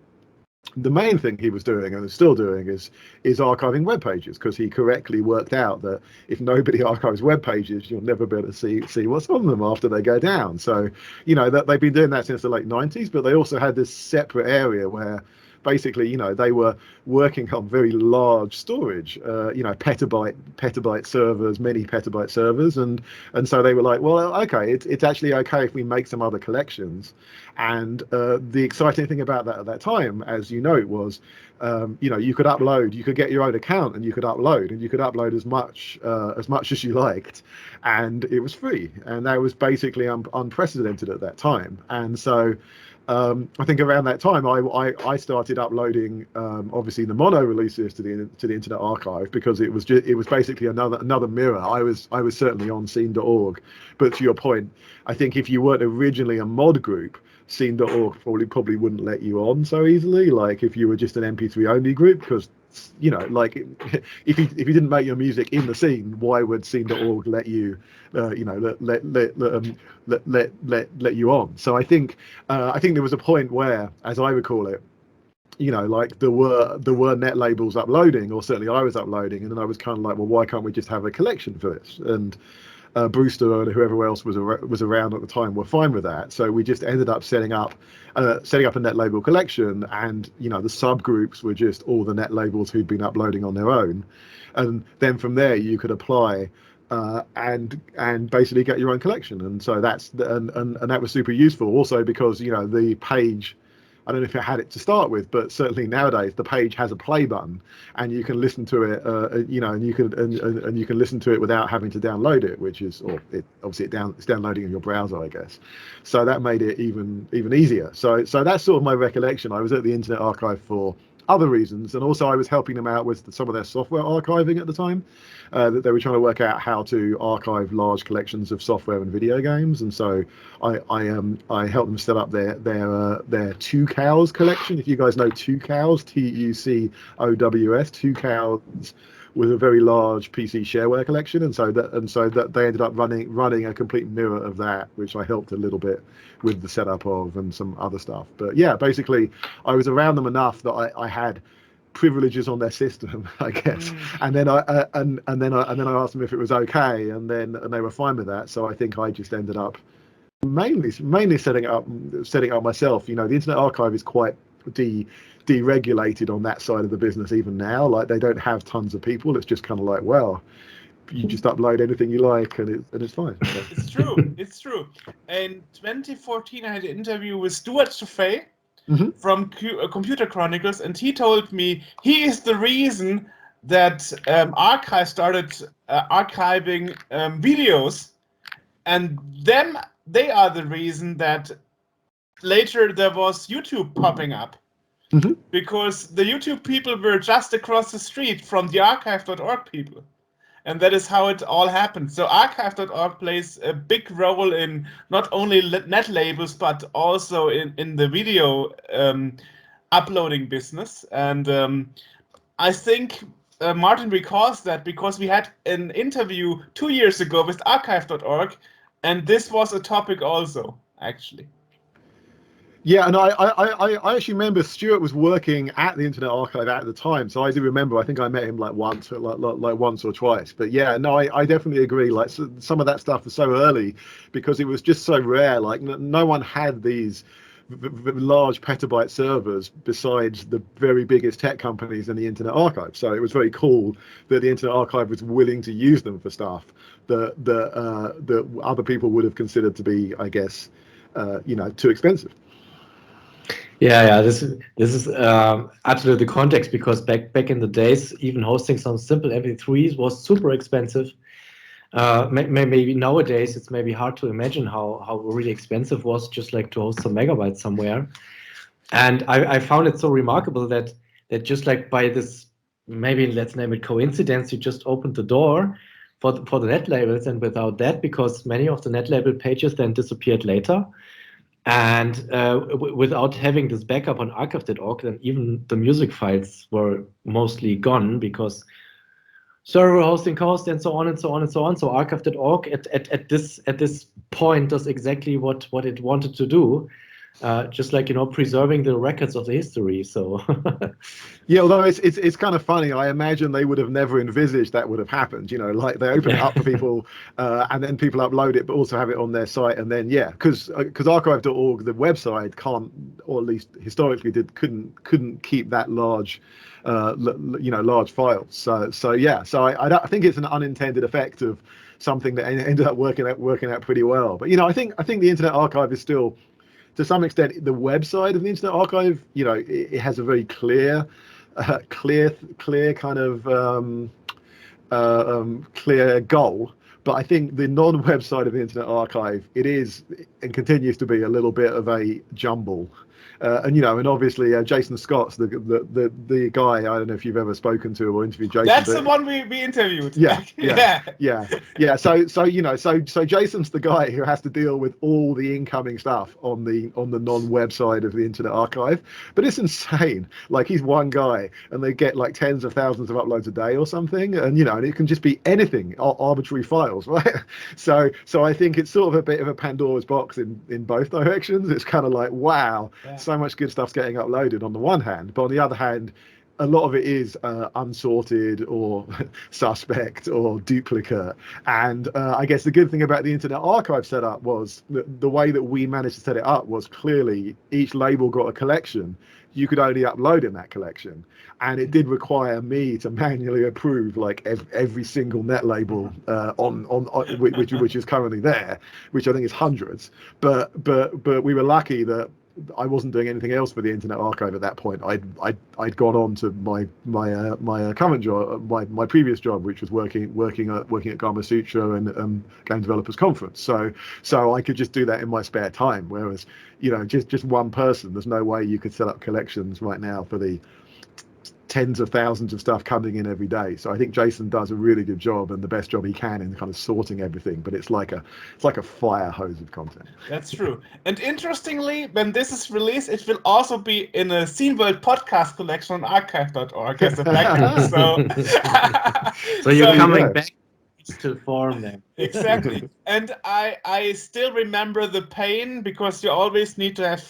the main thing he was doing, and is still doing, is archiving web pages, because he correctly worked out that if nobody archives web pages, you'll never be able to see what's on them after they go down. So that they've been doing that since the late 90s, but they also had this separate area where basically, they were working on very large storage, petabyte servers, many petabyte servers, and so they were like, well, okay, it's actually okay if we make some other collections. And the exciting thing about that at that time, as you know, it was, you could upload, you could get your own account, and you could upload as much as you liked, and it was free, and that was basically unprecedented at that time. And so I think around that time I started uploading obviously the mono releases to the Internet Archive, because it was basically another mirror. I was certainly on scene.org, but to your point, I think if you weren't originally a mod group, scene.org probably wouldn't let you on so easily, like if you were just an MP3 only group, because like if you didn't make your music in the scene, why would scene.org let you let you on? So I think there was a point where, as I recall it, like there were Netlabels uploading, or certainly I was uploading, and then I was kind of like, well, why can't we just have a collection for this? And Brewster and whoever else was around at the time were fine with that. So we just ended up setting up a Netlabel collection, and the subgroups were just all the Netlabels who'd been uploading on their own, and then from there you could apply and basically get your own collection. And so and that was super useful also, because the page, I don't know if it had it to start with, but certainly nowadays the page has a play button, and you can listen to it, and you can listen to it without having to download it, which is, it's downloading in your browser, I guess. So that made it even easier. So that's sort of my recollection. I was at the Internet Archive for other reasons, and also I was helping them out with some of their software archiving at the time. That they were trying to work out how to archive large collections of software and video games, and so I helped them set up their Two Cows collection. If you guys know Two Cows, TUCOWS, Two Cows was a very large PC shareware collection, and so that they ended up running a complete mirror of that, which I helped a little bit with the setup of, and some other stuff. But yeah, basically I was around them enough that I had privileges on their system, I guess. And then I asked them if it was okay, and they were fine with that. So I think I just ended up mainly setting it up myself. The Internet Archive is quite deregulated on that side of the business even now. Like, they don't have tons of people. It's just kind of like, well, you just upload anything you like, and it's fine. So. It's true. In 2014, I had an interview with Stuart Chaffee from Computer Chronicles, and he told me he is the reason that Archive started archiving videos, and they are the reason that later there was YouTube popping up. Because the YouTube people were just across the street from the archive.org people. And that is how it all happened. So archive.org plays a big role in not only Netlabels, but also in the video uploading business. And I think Martin recalls that because we had an interview 2 years ago with archive.org, and this was a topic also, actually. Yeah, and I actually remember Stuart was working at the Internet Archive at the time, so I do remember. I think I met him like once or twice. But yeah, no, I definitely agree. Like, some of that stuff was so early because it was just so rare. Like, no one had these large petabyte servers besides the very biggest tech companies in the Internet Archive. So it was very cool that the Internet Archive was willing to use them for stuff that other people would have considered to be, I guess, too expensive. Yeah. This is absolutely the context, because back in the days, even hosting some simple MP3s was super expensive. Maybe nowadays it's maybe hard to imagine how really expensive it was just like to host some megabytes somewhere. And I found it so remarkable that just like by this, maybe let's name it coincidence, you just opened the door for the Netlabels, and without that, because many of the Netlabel pages then disappeared later. And without having this backup on archive.org, then even the music files were mostly gone, because server hosting cost and so on and so on and so on. So archive.org at this point does exactly what it wanted to do, just like preserving the records of the history. So yeah, although it's kind of funny. I imagine they would have never envisaged that would have happened. Like, they open it up for people, and then people upload it, but also have it on their site. And then because archive.org, the website, can't, or at least historically couldn't keep that large. Large files. So I think it's an unintended effect of something that ended up working out pretty well. But I think the Internet Archive is still, to some extent, the website of the Internet Archive. It has a very clear kind of clear goal. But I think the non-website of the Internet Archive, it is and continues to be a little bit of a jumble. And and obviously Jason Scott's the guy. I don't know if you've ever spoken to or interviewed Jason. That's the one we interviewed. Yeah. Yeah. So Jason's the guy who has to deal with all the incoming stuff on the non-web side of the Internet Archive. But it's insane. Like, he's one guy, and they get like tens of thousands of uploads a day or something, and and it can just be anything, arbitrary files, right? So I think it's sort of a bit of a Pandora's box in both directions. It's kind of like, wow, so much good stuff's getting uploaded on the one hand, but on the other hand, a lot of it is unsorted or suspect or duplicate. And I guess the good thing about the Internet Archive setup was the way that we managed to set it up was clearly each label got a collection. You could only upload in that collection. And it did require me to manually approve like every single net label which is currently there, which I think is hundreds. But we were lucky that I wasn't doing anything else for the Internet Archive at that point. I'd gone on to my current job, my previous job, which was working at Gamma Sutra and Game Developers Conference. So I could just do that in my spare time. Whereas just one person, there's no way you could set up collections right now for the tens of thousands of stuff coming in every day. So I think Jason does a really good job, and the best job he can in kind of sorting everything. But it's like a fire hose of content. That's true. And interestingly, when this is released, it will also be in a Scene World podcast collection on archive.org as a backup. So you're coming back to form them. Exactly. And I still remember the pain, because you always need to have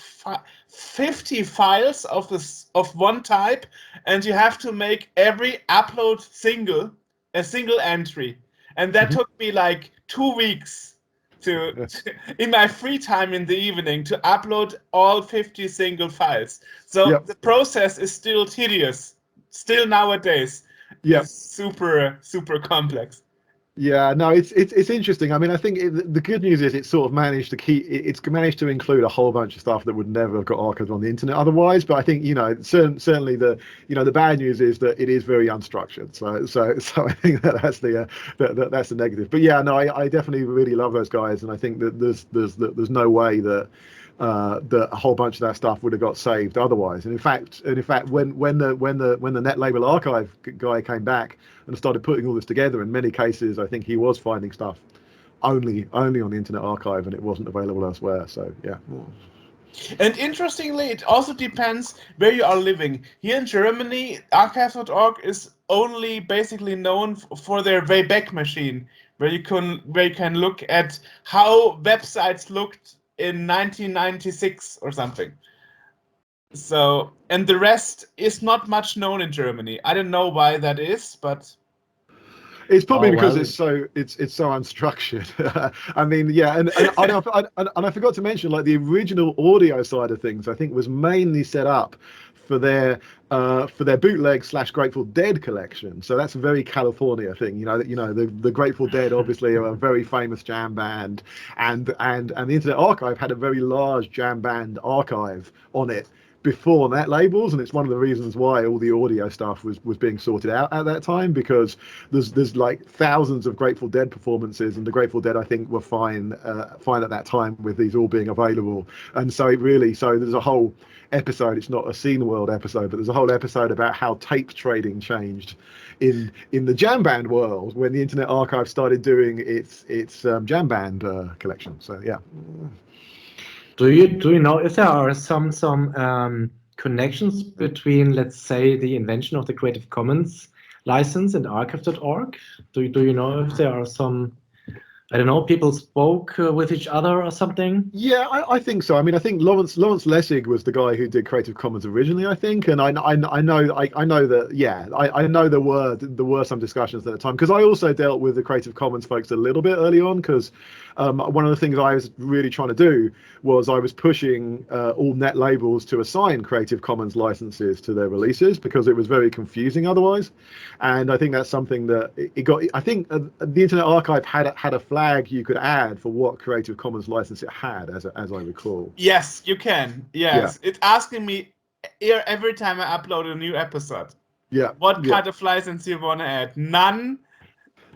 50 files of one type, and you have to make every upload a single entry. And that took me like 2 weeks to in my free time in the evening to upload all 50 single files. So the process is still tedious, still nowadays. Yeah. It's super, super complex. Yeah, no, it's interesting. I mean, I think the good news is it's sort of managed to include a whole bunch of stuff that would never have got archived on the internet otherwise. But I think certainly the bad news is that it is very unstructured. So I think that's the negative. But yeah, no, I definitely really love those guys, and I think that there's no way that that a whole bunch of that stuff would have got saved otherwise. And in fact, when the Netlabel archive guy came back and started putting all this together, in many cases, I think he was finding stuff only on the Internet Archive, and it wasn't available elsewhere. So yeah. And interestingly, it also depends where you are living. Here in Germany, archive.org is only basically known for their Wayback Machine, where you can look at how websites looked in 1996 or something. So, and the rest is not much known in Germany. I don't know why that is, but it's probably because it's so unstructured. I mean, yeah, and I forgot to mention, like, the original audio side of things, I think, was mainly set up for their bootleg / Grateful Dead collection. So that's a very California thing. The Grateful Dead obviously are a very famous jam band, and the Internet Archive had a very large jam band archive on it before Netlabels, and it's one of the reasons why all the audio stuff was being sorted out at that time, because there's like thousands of Grateful Dead performances, and the Grateful Dead, I think, were fine at that time with these all being available. And so there's a whole episode, it's not a Scene World episode, but there's a whole episode about how tape trading changed in the jam band world when the Internet Archive started doing its jam band collection. So yeah. Do you know if there are some connections between, let's say, the invention of the Creative Commons license and archive.org? Do you know if there are some, I don't know, people spoke with each other or something? Yeah, I think so. I mean, I think Lawrence Lessig was the guy who did Creative Commons originally, I think, and I know that. Yeah, I know there were some discussions at the time, because I also dealt with the Creative Commons folks a little bit early on, because one of the things I was really trying to do was I was pushing all Netlabels to assign Creative Commons licenses to their releases, because it was very confusing otherwise. And I think that's something that it got. I think the Internet Archive had a flag you could add for what Creative Commons license it had, as I recall. Yes, you can. Yes, yeah. It's asking me every time I upload a new episode. Yeah. What kind of license you want to add? None.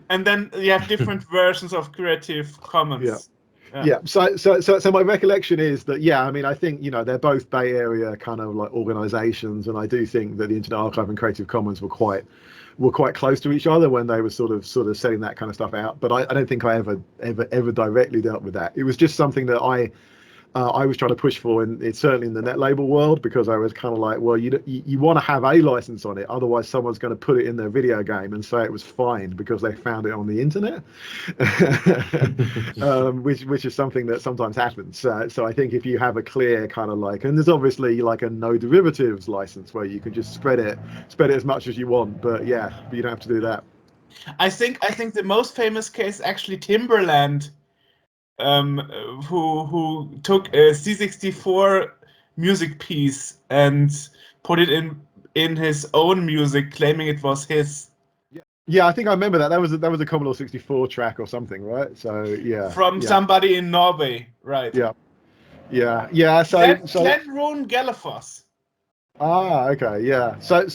And then you have different versions of Creative Commons. Yeah. So my recollection is that, yeah, I mean, I think, they're both Bay Area kind of like organizations, and I do think that the Internet Archive and Creative Commons were quite close to each other when they were sort of setting that kind of stuff out. But I don't think I ever directly dealt with that. It was just something that I was trying to push for, and it's certainly in the Netlabel world, because I was kind of like, well, you want to have a license on it, otherwise someone's going to put it in their video game and say it was fine because they found it on the internet, which is something that sometimes happens. So I think if you have a clear kind of like, and there's obviously like a no derivatives license where you can just spread it as much as you want, but you don't have to do that. I think the most famous case actually Timberland. Who took a C64 music piece and put it in his own music, claiming it was his. Yeah, I think I remember that. That was a Commodore 64 track or something, right? So yeah. From somebody in Norway, right? Yeah. So Glenn Roon Gallifoss. Ah, okay, yeah. So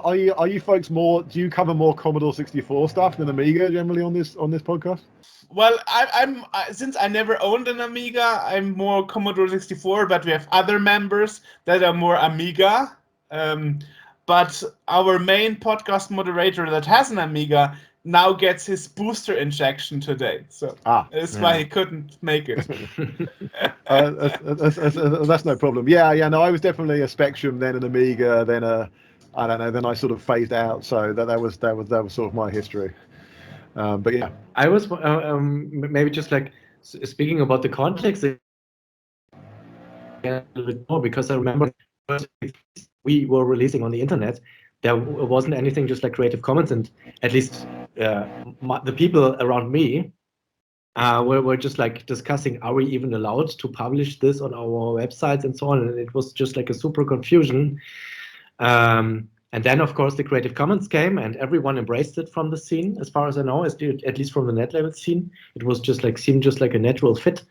are you folks more? Do you cover more Commodore 64 stuff than Amiga generally on this podcast? Well, I'm since I never owned an Amiga, I'm more Commodore 64, but we have other members that are more Amiga. But our main podcast moderator that has an Amiga now gets his booster injection today, so that's why he couldn't make it. That's no problem. Yeah. No, I was definitely a Spectrum, then an Amiga, then I don't know. Then I sort of phased out. So that was sort of my history. But yeah, I was maybe just like speaking about the context a little bit more, because I remember we were releasing on the internet, there wasn't anything just like Creative Commons, and at least the people around me were just like discussing, are we even allowed to publish this on our websites and so on, and it was just like a super confusion. And then, of course, the Creative Commons came, and everyone embraced it from the scene, as far as I know, at least from the Netlabel scene. It was seemed just like a natural fit.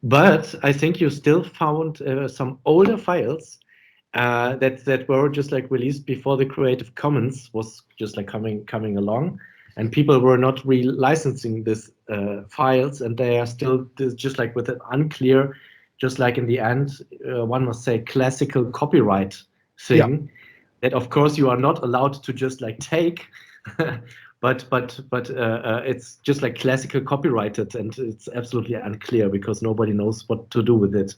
But I think you still found some older files that were just like released before the Creative Commons was just like coming along, and people were not relicensing these files, and they are still just like with an unclear, just like in the end, one must say, classical copyright thing. Yeah. That of course you are not allowed to just like take, but it's just like classical copyrighted, and it's absolutely unclear because nobody knows what to do with it.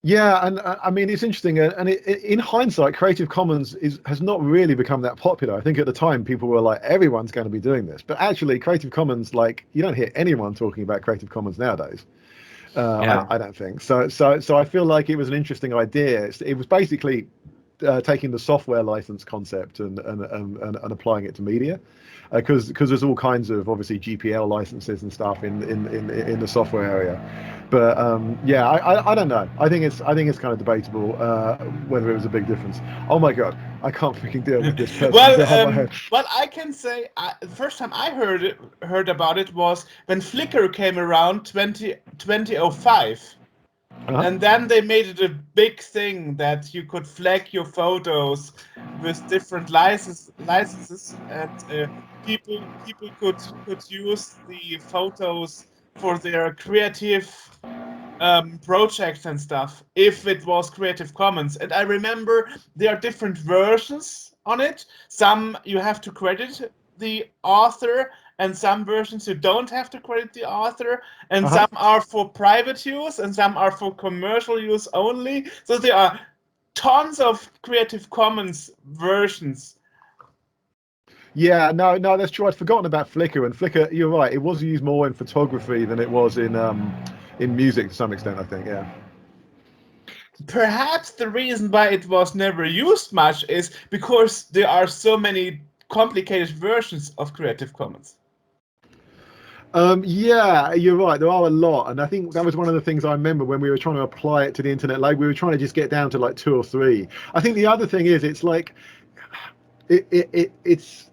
Yeah, and I mean, it's interesting, and in hindsight, Creative Commons has not really become that popular. I think at the time people were like, everyone's going to be doing this, but actually Creative Commons, like, you don't hear anyone talking about Creative Commons nowadays. I don't think so. I feel like it was an interesting idea. It was basically taking the software license concept and applying it to media, because there's all kinds of obviously GPL licenses and stuff in the software area. But I don't know. I think it's kind of debatable whether it was a big difference. Oh my god, I can't freaking deal with this person. Well, I can say the first time I heard about it was when Flickr came around 2005. And then they made it a big thing that you could flag your photos with different licenses, and people could use the photos for their creative projects and stuff if it was Creative Commons. And I remember there are different versions on it. Some you have to credit the author, and some versions you don't have to credit the author, and some are for private use, and some are for commercial use only. So there are tons of Creative Commons versions. Yeah, no, that's true. I'd forgotten about Flickr, and Flickr, you're right, it was used more in photography than it was in music to some extent, I think, yeah. Perhaps the reason why it was never used much is because there are so many complicated versions of Creative Commons. Yeah, you're right. There are a lot, and I think that was one of the things I remember when we were trying to apply it to the internet. Like, we were trying to just get down to like 2 or 3. I think the other thing is, it's like it's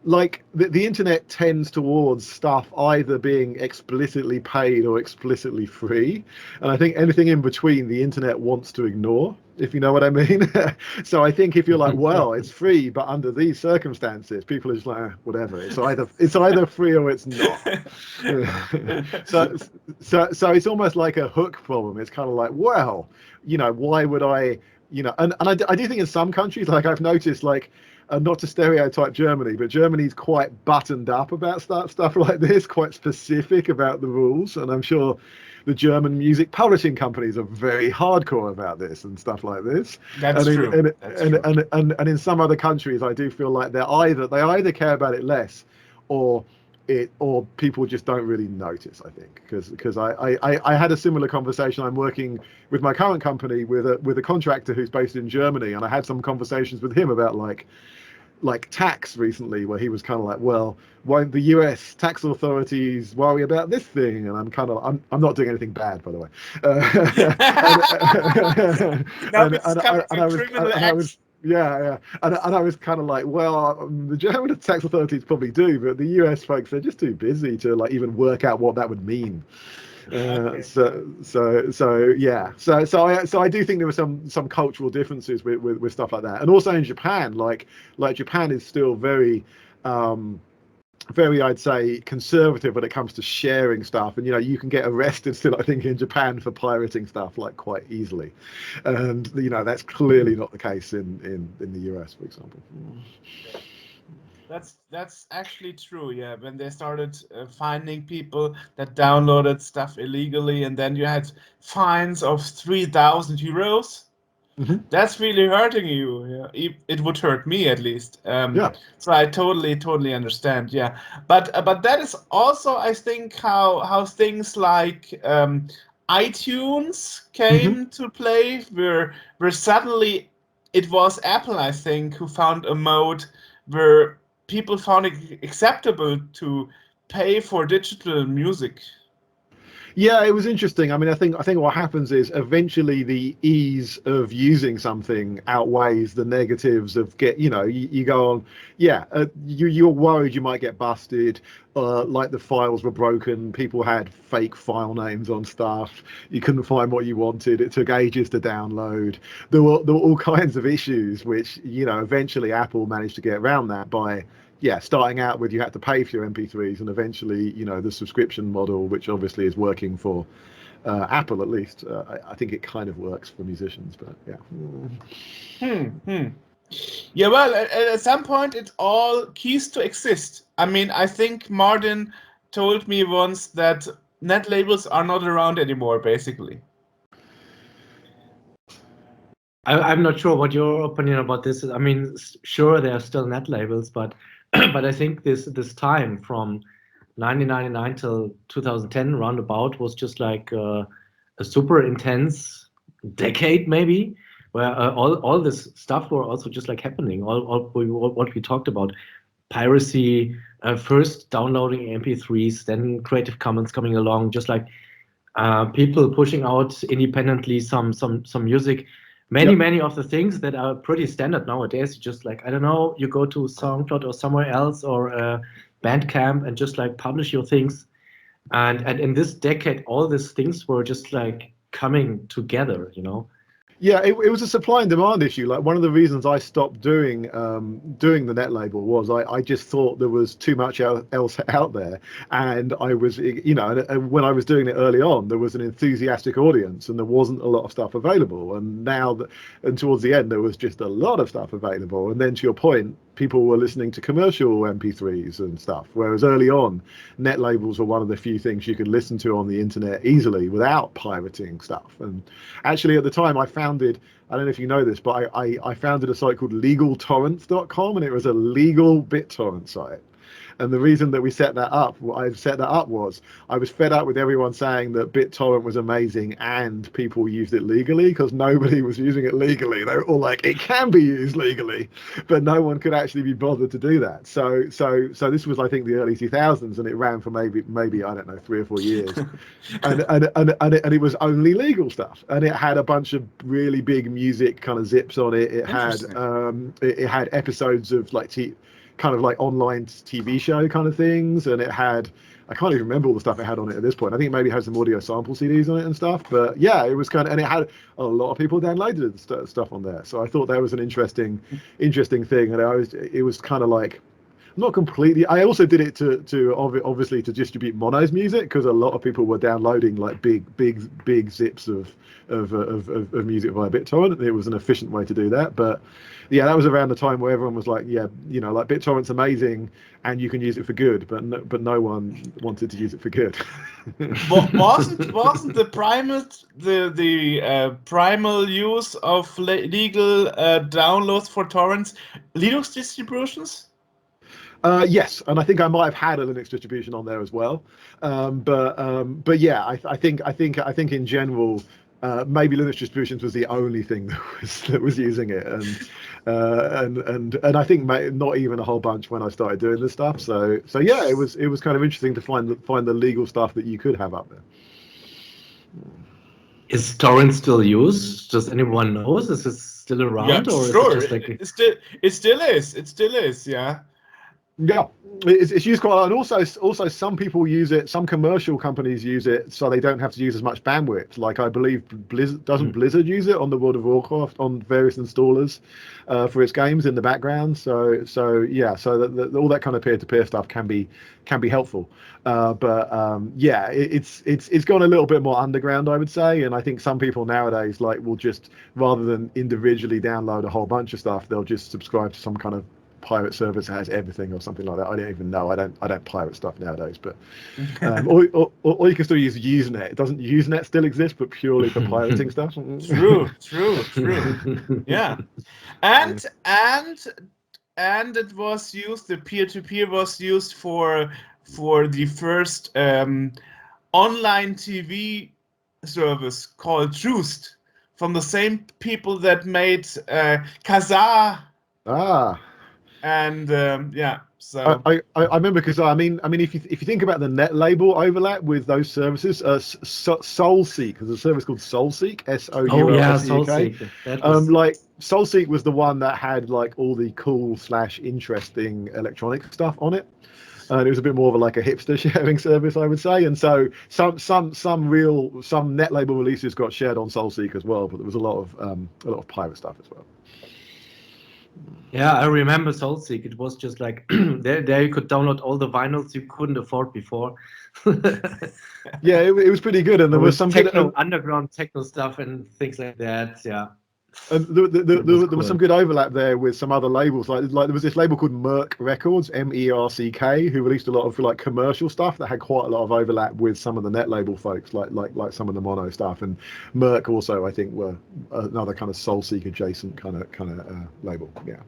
like the internet tends towards stuff either being explicitly paid or explicitly free, and I think anything in between the internet wants to ignore, if you know what I mean. So I think if you're like, well, it's free, but under these circumstances, people are just like, whatever. It's either free or it's not. So it's almost like a hook problem. It's kind of like, well, why would I, and I do think in some countries, like I've noticed, like, not to stereotype Germany, but Germany's quite buttoned up about stuff like this, quite specific about the rules. And I'm sure the German music publishing companies are very hardcore about this and stuff like this. That's true. And in some other countries, I do feel like they either care about it less, or people just don't really notice, I think, because I had a similar conversation. I'm working with my current company with a contractor who's based in Germany, and I had some conversations with him about like tax recently, where he was kind of like, well, won't the US tax authorities worry about this thing? And I'm not doing anything bad, by the way. And I was kind of like, well, the German tax authorities probably do, but the US folks, they're just too busy to like even work out what that would mean. Okay. So I do think there were some cultural differences with stuff like that, and also in Japan, like Japan is still very I'd say conservative when it comes to sharing stuff, and you can get arrested still, I think, in Japan for pirating stuff like quite easily, and that's clearly not the case in the US, for example. That's actually true, yeah. When they started finding people that downloaded stuff illegally, and then you had fines of 3,000 euros, that's really hurting you. Yeah. It would hurt me at least. So I totally understand. Yeah, but that is also, I think, how things like iTunes came to play, where suddenly it was Apple, I think, who found a mode where people found it acceptable to pay for digital music. Yeah, it was interesting. I mean, I think what happens is eventually the ease of using something outweighs the negatives of you go on. Yeah, you're worried you might get busted. Like the files were broken. People had fake file names on stuff. You couldn't find what you wanted. It took ages to download. There were all kinds of issues, which eventually Apple managed to get around that by starting out with you had to pay for your MP3s, and eventually, the subscription model, which obviously is working for Apple at least. I think it kind of works for musicians, but yeah. Yeah, well, at some point, it all ceased to exist. I mean, I think Martin told me once that netlabels are not around anymore, basically. I'm not sure what your opinion about this is. I mean, sure, there are still netlabels, but I think this time from 1999 till 2010 roundabout was just like a super intense decade, maybe, where all this stuff were also just like happening. All what we talked about, piracy, first downloading MP3s, then Creative Commons coming along, just like people pushing out independently some music. Many of the things that are pretty standard nowadays, just like, I don't know, you go to SoundCloud or somewhere else or Bandcamp and just like publish your things. And in this decade, all these things were just like coming together, Yeah, it was a supply and demand issue. Like one of the reasons I stopped doing the net label was I just thought there was too much else out there, and I was and when I was doing it early on, there was an enthusiastic audience, and there wasn't a lot of stuff available. And and towards the end, there was just a lot of stuff available. And then to your point, people were listening to commercial MP3s and stuff, whereas early on, net labels were one of the few things you could listen to on the internet easily without pirating stuff. And actually, at the time, I founded, I don't know if you know this, but I founded a site called legaltorrents.com, and it was a legal BitTorrent site. And the reason that I set that up was I was fed up with everyone saying that BitTorrent was amazing and people used it legally, because nobody was using it legally. They were all like, it can be used legally, but no one could actually be bothered to do that. So this was, I think, the early 2000s, and it ran for maybe I don't know, 3 or 4 years, and it was only legal stuff, and it had a bunch of really big music kind of zips on it. It had episodes of like kind of like online TV show kind of things, and it had, I can't even remember all the stuff it had on it at this point. I think maybe it had some audio sample CDs on it and stuff, but yeah, it was kind of, and it had a lot of people downloaded stuff on there. So I thought that was an interesting thing, and it was kind of like, not completely. I also did it to obviously to distribute Mono's music, because a lot of people were downloading like big zips of music via BitTorrent. It was an efficient way to do that. But yeah, that was around the time where everyone was like, yeah, you know, like BitTorrent's amazing and you can use it for good, but no one wanted to use it for good. wasn't the primal use of legal downloads for torrents Linux distributions? Yes, and I think I might have had a Linux distribution on there as well, but yeah, I think in general, maybe Linux distributions was the only thing that was using it, and I think not even a whole bunch when I started doing this stuff. So yeah, it was kind of interesting to find the legal stuff that you could have up there. Is torrent still used? Does anyone know? Is it still around, or sure. is it just like it still is, yeah. Yeah, it's used quite a lot, and also some people use it. Some commercial companies use it, so they don't have to use as much bandwidth. Like I believe Blizzard use it on the World of Warcraft on various installers for its games in the background. So yeah, so all that kind of peer-to-peer stuff can be helpful. Yeah, it's gone a little bit more underground, I would say, and I think some people nowadays will just, rather than individually download a whole bunch of stuff, they'll just subscribe to some kind of pirate service that has everything or something like that. I don't even know. I don't pirate stuff nowadays, but or you can still use Usenet. Doesn't Usenet still exist, but purely for pirating stuff? True. Yeah, and it was used. The peer-to-peer was used for the first online TV service called Juiced, from the same people that made Kazaa. And yeah, so I remember, because I mean if you think about the Netlabel overlap with those services, SoulSeek, there's a service called SoulSeek, SoulSeek. Like SoulSeek was the one that had like all the cool / interesting electronic stuff on it. And it was a bit more of a hipster sharing service, I would say. And so some Netlabel releases got shared on SoulSeek as well, but there was a lot of pirate stuff as well. Yeah, I remember SoulSeek. It was just like there you could download all the vinyls you couldn't afford before. Yeah, it was pretty good, and there was some underground techno stuff and things like that. Yeah, and there was some good overlap there with some other labels. Like there was this label called Merck Records, MERCK, who released a lot of commercial stuff that had quite a lot of overlap with some of the Netlabel folks, like some of the Mono stuff. And Merck also, I think, were another kind of SoulSeek adjacent kind of label. Yeah.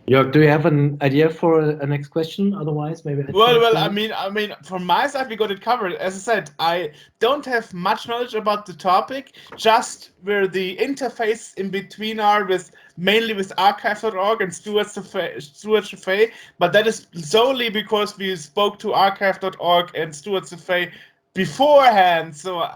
Jörg, do you have an idea for a next question? Otherwise, maybe. Well, I mean, from my side, we got it covered. As I said, I don't have much knowledge about the topic, just where the interface in between are mainly with archive.org and Stuart Chaffee, but that is solely because we spoke to archive.org and Stuart Chaffee beforehand. So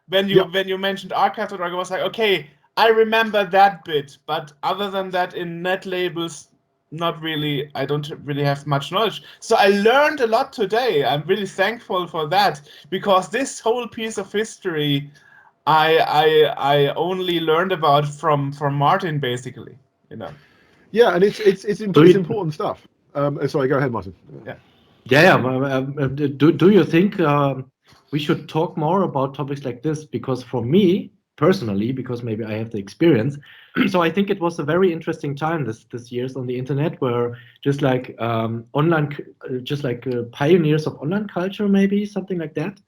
when you mentioned archive.org, I was like, okay, I remember that bit, but other than that, in Netlabels, not really. I don't really have much knowledge. So I learned a lot today. I'm really thankful for that, because this whole piece of history I only learned about from Martin, basically. Yeah, and it's important stuff. Sorry, go ahead, Martin. Yeah. Do you think we should talk more about topics like this? Because for me personally, because maybe I have the experience, so I think it was a very interesting time this years on the internet, where just like online, just like pioneers of online culture, maybe something like that.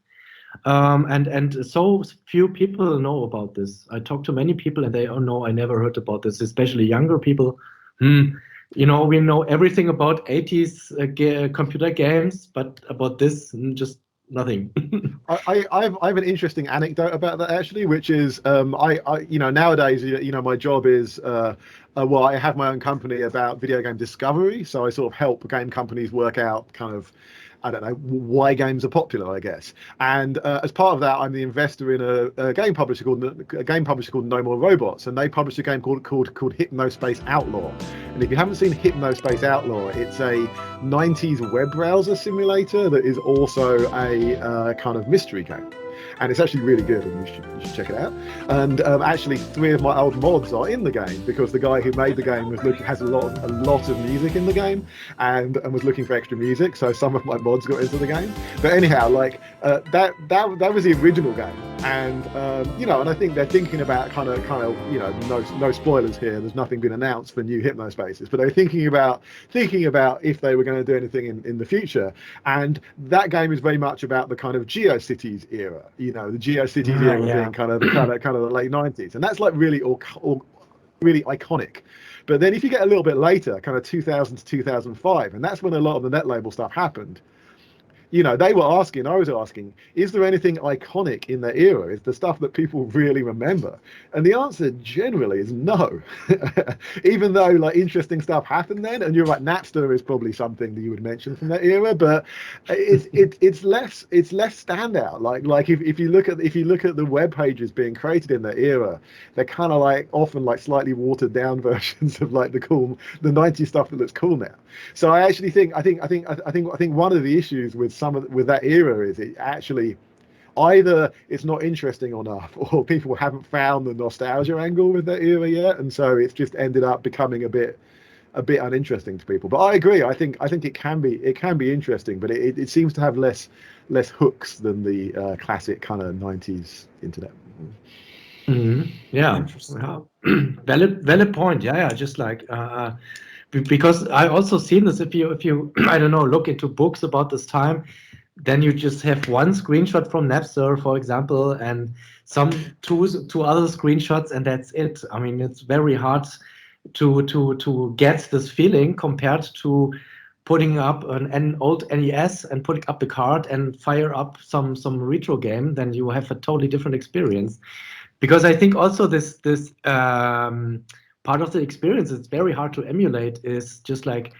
And so few people know about this. I talked to many people, and they know I never heard about this, especially younger people. We know everything about 80s computer games, but about this, just nothing. I have an interesting anecdote about that, actually, which is I nowadays my job is I have my own company about video game discovery, so I sort of help game companies work out kind of I don't know why games are popular, I guess. And as part of that, I'm the investor in a game publisher called No More Robots, and they published a game called Hypnospace Outlaw. And if you haven't seen Hypnospace Outlaw, it's a 90s web browser simulator that is also a kind of mystery game. And it's actually really good, and you should check it out. And actually, 3 of my old mods are in the game because the guy who made the game has a lot of music in the game, and was looking for extra music. So some of my mods got into the game. But anyhow, like that was the original game, and and I think they're thinking about kind of no spoilers here. There's nothing been announced for new Hypnospaces, but they're thinking about if they were going to do anything in the future. And that game is very much about the kind of GeoCities era. The GeoCities era being kind of the late 90s, and that's like really really iconic. But then if you get a little bit later, kind of 2000 to 2005, and that's when a lot of the Netlabel stuff happened. They were asking, I was asking, is there anything iconic in that era? Is the stuff that people really remember? And the answer generally is no. Even though like interesting stuff happened then, and you're right, Napster is probably something that you would mention from that era, but it's less standout. Like if you look at the web pages being created in that era, they're kind of like often like slightly watered down versions of like the 90s stuff that looks cool now. So I actually think one of the issues with that era is it actually either it's not interesting enough, or people haven't found the nostalgia angle with that era yet, and so it's just ended up becoming a bit uninteresting to people. But I agree. I think it can be interesting, but it seems to have less hooks than the classic kind of 90s internet. Mm-hmm. Yeah. Valid point. Yeah. Just like because I also seen this. If you I don't know, look into books about this time, then you just have one screenshot from Napster, for example, and two other screenshots, and that's it. I mean, it's very hard to get this feeling compared to putting up an old NES and putting up the card and fire up some retro game. Then you have a totally different experience. Because I think also this part of the experience it's very hard to emulate is just like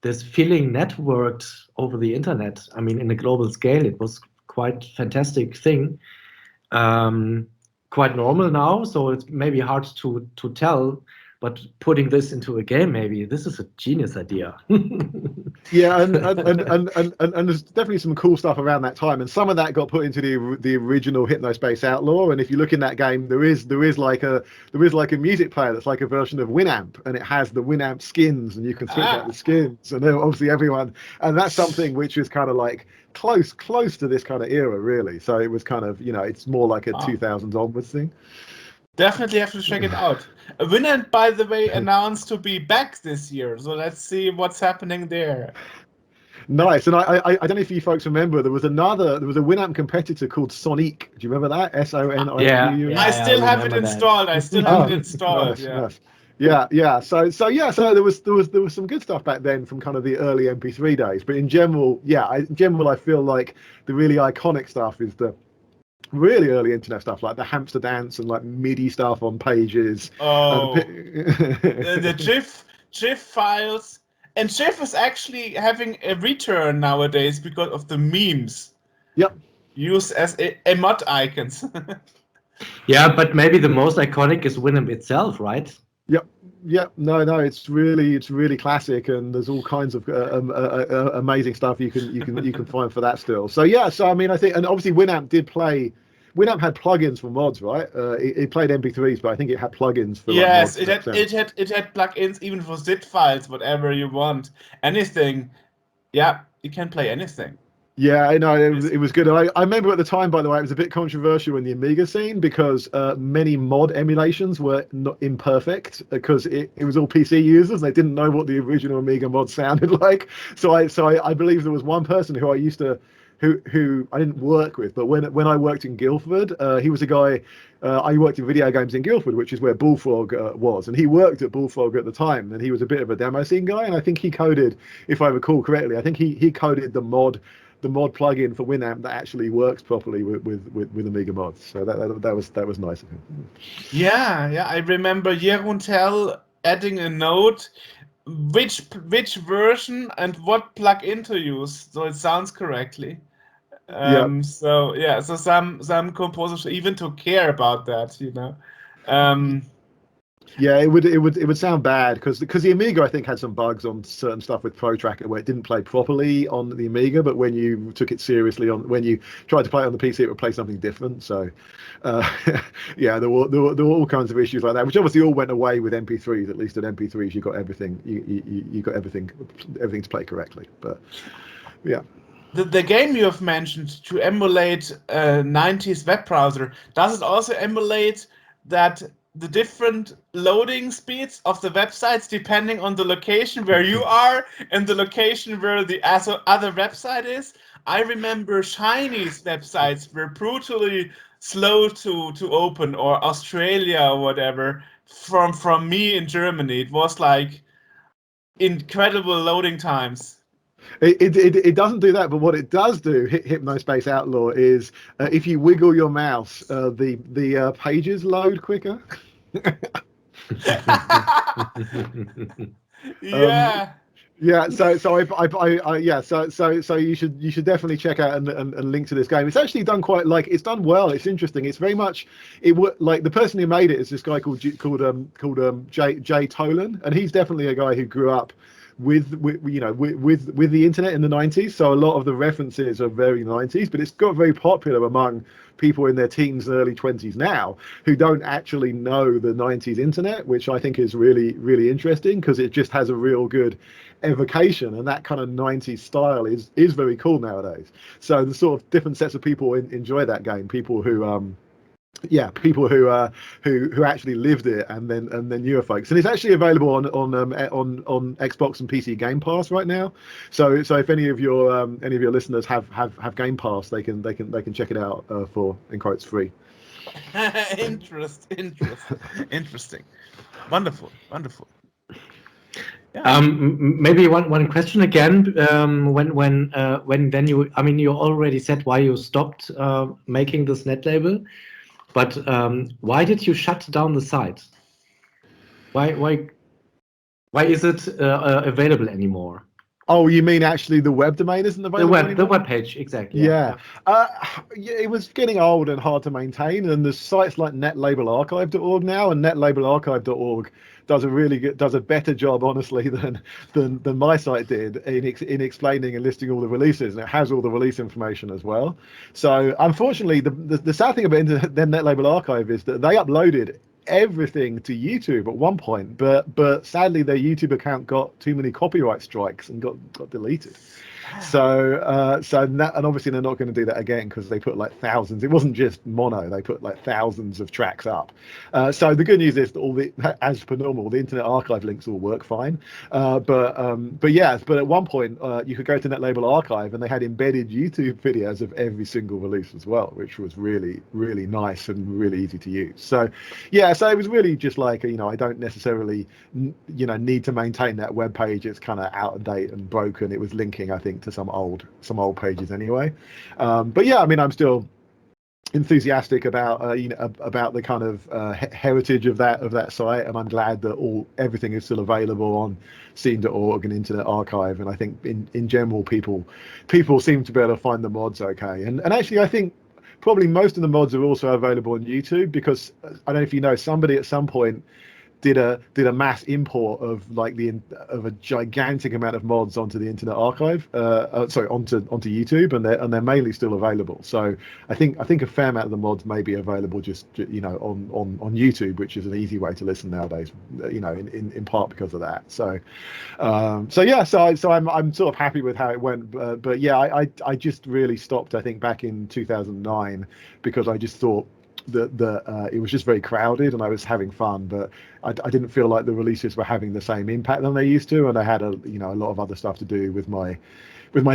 this feeling networked over the internet. I mean, in a global scale, it was quite fantastic thing. Quite normal now, so it's maybe hard to tell. But putting this into a game, maybe this is a genius idea. Yeah, and there's definitely some cool stuff around that time, and some of that got put into the original Hypnospace Outlaw. And if you look in that game, there is like a music player that's like a version of Winamp, and it has the Winamp skins, and you can switch out the skins, and then obviously everyone, and that's something which is kind of like close to this kind of era, really. So it was kind of it's more like a 2000s onwards thing. Definitely have to check it out. Winamp, by the way, announced to be back this year, so let's see what's happening there. Nice, and I don't know if you folks remember, there was a Winamp competitor called Sonic. Do you remember that? SONIQ? Yeah, I still have it installed. Nice. Yeah. So there was some good stuff back then from kind of the early MP3 days, but in general, I feel like the really iconic stuff is the really early internet stuff, like the hamster dance and like MIDI stuff on pages. The GIF files, and GIF is actually having a return nowadays because of the memes. Yep. Used as emote icons. Yeah, but maybe the most iconic is Winamp itself, right? Yep. No, it's really classic, and there's all kinds of amazing stuff you can find for that still. So I mean, I think, and obviously Winamp had plugins for mods, right? It played MP3s, but I think it had plugins for yes, mods. it had plugins even for zip files, whatever you want, anything. Yeah, you can play anything. Yeah, I know, it was good. I remember at the time, by the way, it was a bit controversial in the Amiga scene because many mod emulations were not imperfect because it was all PC users. They didn't know what the original Amiga mod sounded like. So I believe there was one person who I used to, who I didn't work with, but when I worked in Guildford, he was a guy. I worked in video games in Guildford, which is where Bullfrog was, and he worked at Bullfrog at the time, and he was a bit of a demo scene guy. And I think he coded, if I recall correctly, I think he coded the mod plugin for Winamp that actually works properly with Amiga mods. So that was nice of him. Yeah, I remember Jeroen Tel adding a note which version and what plugin to use, so it sounds correctly. Yeah. So yeah, so some composers even to care about that, you know. Yeah, it would sound bad because the Amiga I think had some bugs on certain stuff with Pro Tracker where it didn't play properly on the Amiga, but when you took it seriously when you tried to play it on the PC, it would play something different. So, yeah, there were all kinds of issues like that, which obviously all went away with MP3s. At least at MP3s, you got everything you got everything to play correctly. But yeah. The game you have mentioned to emulate a 90s web browser, does it also emulate that the different loading speeds of the websites depending on the location where you are and the location where the other website is? I remember Chinese websites were brutally slow to open, or Australia or whatever. From me in Germany, it was like incredible loading times. It doesn't do that, but what it does do, Hypnospace Outlaw, is if you wiggle your mouse, the pages load quicker. Yeah. Yeah, so you should definitely check out and link to this game. It's actually done it's done well. It's interesting. It's very much like the person who made it is this guy called Jay Tolan, and he's definitely a guy who grew up with the internet in the 90s. So a lot of the references are very 90s, but it's got very popular among people in their teens and early 20s now who don't actually know the 90s internet, which I think is really, really interesting because it just has a real good evocation, and that kind of 90s style is very cool nowadays. So the sort of different sets of people enjoy that game. People who who actually lived it, and then newer folks. And it's actually available on Xbox and PC Game Pass right now. So if any of your listeners have Game Pass, they can check it out for, in quotes, free. Interesting. Wonderful. Yeah. Maybe one question again. When then you, I mean, you already said why you stopped making this Netlabel. But why did you shut down the site? Why is it available anymore? Oh, you mean actually the web domain isn't available anymore? The web page, exactly. Yeah. It was getting old and hard to maintain, and there's sites like netlabelarchive.org now, and netlabelarchive.org does a better job, honestly, than my site did in explaining and listing all the releases, and it has all the release information as well. So unfortunately, the sad thing about the Netlabel Archive is that they uploaded everything to YouTube at one point, but sadly their YouTube account got too many copyright strikes and got deleted. So and obviously they're not going to do that again because they put like thousands. It wasn't just mono; they put like thousands of tracks up. So the good news is that as per normal, the Internet Archive links all work fine. But at one point you could go to Netlabel Archive and they had embedded YouTube videos of every single release as well, which was really, really nice and really easy to use. So yeah, so it was really just like, I don't necessarily need to maintain that web page. It's kind of out of date and broken. It was linking, I think, to some old pages anyway. But yeah, I mean, I'm still enthusiastic about about the kind of heritage of that site, and I'm glad that everything is still available on scene.org and Internet Archive. And I think in general people seem to be able to find the mods okay. And actually, I think probably most of the mods are also available on YouTube, because I don't know if you know, somebody at some point did a mass import of a gigantic amount of mods onto the Internet Archive, onto YouTube, and they're mainly still available. So I think a fair amount of the mods may be available just on YouTube, which is an easy way to listen nowadays. In part because of that. So I'm sort of happy with how it went. But yeah, I just really stopped, I think, back in 2009, because I just thought that it was just very crowded, and I was having fun, but I didn't feel like the releases were having the same impact than they used to, and I had a lot of other stuff to do with my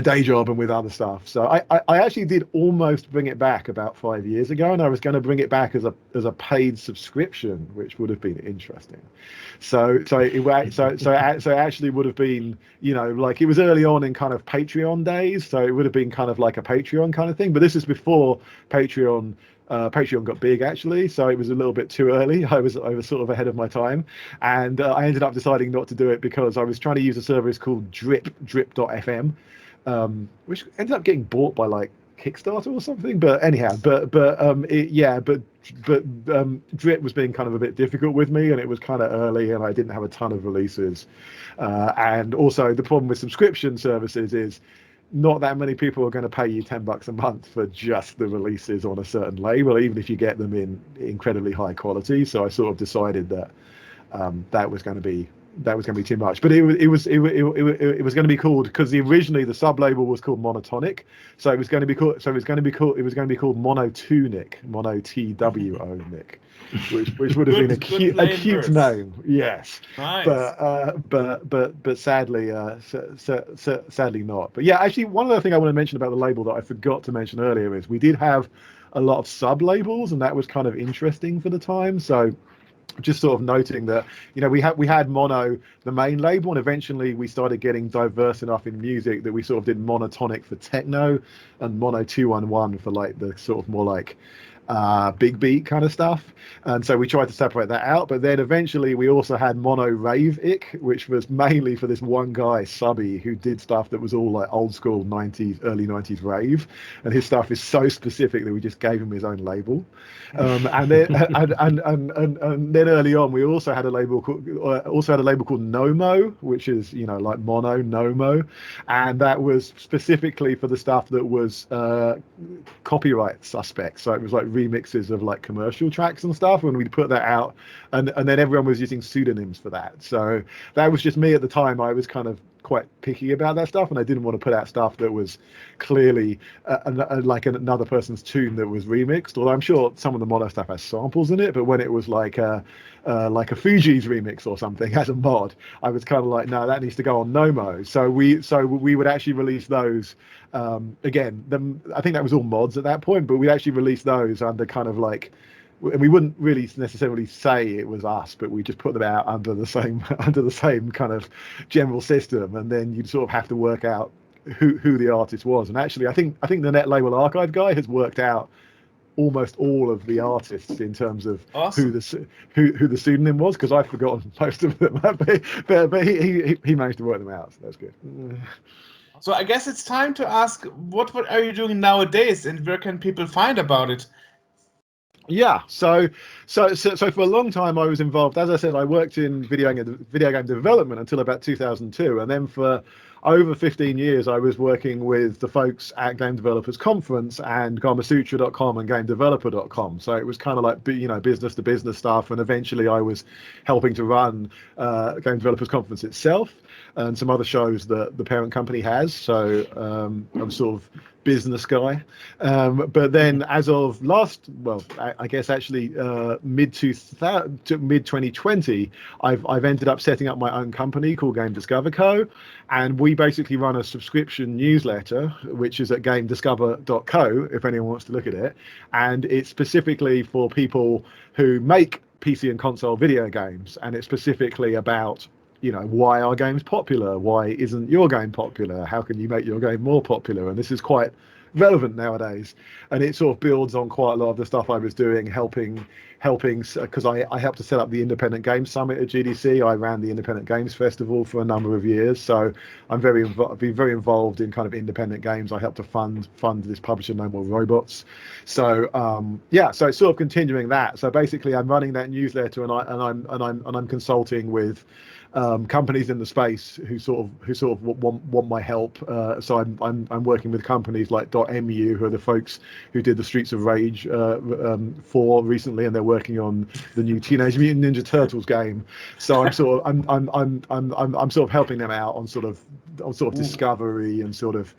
day job and with other stuff. So I actually did almost bring it back about 5 years ago, and I was going to bring it back as a paid subscription, which would have been interesting. So it actually would have been, like, it was early on in kind of Patreon days, so it would have been kind of like a Patreon kind of thing. But this is before Patreon Patreon got big actually, so it was a little bit too early. I was sort of ahead of my time, and I ended up deciding not to do it because I was trying to use a service called drip.fm, which ended up getting bought by like Kickstarter or something. But anyhow, Drip was being kind of a bit difficult with me, and it was kind of early, and I didn't have a ton of releases. And also the problem with subscription services is not that many people are going to pay you $10 a month for just the releases on a certain label, even if you get them in incredibly high quality. So I sort of decided that that was going to be too much. But it was going to be called, because originally the sub label was called Monotonik, so it was going to be called Monotonik, Monotwonik, which would have been a cute name. Yes. Nice. But sadly not. But yeah, actually, one other thing I want to mention about the label that I forgot to mention earlier is we did have a lot of sub labels, and that was kind of interesting for the time. So just sort of noting that, you know, we had Mono, the main label, and eventually we started getting diverse enough in music that we sort of did Monotonik for techno and Mono 211 for like the sort of more like big beat kind of stuff. And so we tried to separate that out, but then eventually we also had Mono Rave-ic, which was mainly for this one guy, Subby, who did stuff that was all like old school 90s, early 90s rave, and his stuff is so specific that we just gave him his own label. And then and then early on we also had a label called Nomo, which is, you know, like mono, Nomo, and that was specifically for the stuff that was copyright suspect. So it was like remixes of like commercial tracks and stuff when we'd put that out, and then everyone was using pseudonyms for that. So that was just me at the time. I was kind of quite picky about that stuff, and I didn't want to put out stuff that was clearly like another person's tune that was remixed, although I'm sure some of the Mono stuff has samples in it. But when it was like a Fuji's remix or something as a mod, I was kind of like, no, that needs to go on Nomo. So we would actually release those again. I think that was all mods at that point, but we actually released those under kind of like, and we wouldn't really necessarily say it was us, but we just put them out under the same kind of general system, and then you'd sort of have to work out who the artist was. And actually, I think the Netlabel archive guy has worked out almost all of the artists in terms of awesome. who the pseudonym was, because I've forgotten most of them, but he managed to work them out, so that's good. So I guess it's time to ask, what are you doing nowadays, and where can people find about it? Yeah, so for a long time I was involved. As I said, I worked in video game development until about 2002, and then for over 15 years I was working with the folks at Game Developers Conference and Gamasutra.com and GameDeveloper.com. So it was kind of like, you know, business to business stuff, and eventually I was helping to run Game Developers Conference itself and some other shows that the parent company has. So I'm sort of business guy, but then as of I guess actually mid 2020, I've ended up setting up my own company called Game Discover Co, and we basically run a subscription newsletter which is at gamediscover.co if anyone wants to look at it, and it's specifically for people who make PC and console video games, and it's specifically about, you know, why are games popular? Why isn't your game popular? How can you make your game more popular? And this is quite relevant nowadays, and it sort of builds on quite a lot of the stuff I was doing, helping because I helped to set up the Independent Games Summit at GDC. I ran the Independent Games Festival for a number of years, so I'm very involved in kind of independent games. I helped to fund this publisher, No More Robots. So so it's sort of continuing that. So basically, I'm running that newsletter, and I'm consulting with companies in the space who sort of want my help. So I'm working with companies like .mu, who are the folks who did the Streets of Rage 4 recently, and they're working on the new Teenage Mutant Ninja Turtles game. So I'm sort of helping them out on sort of discovery and sort of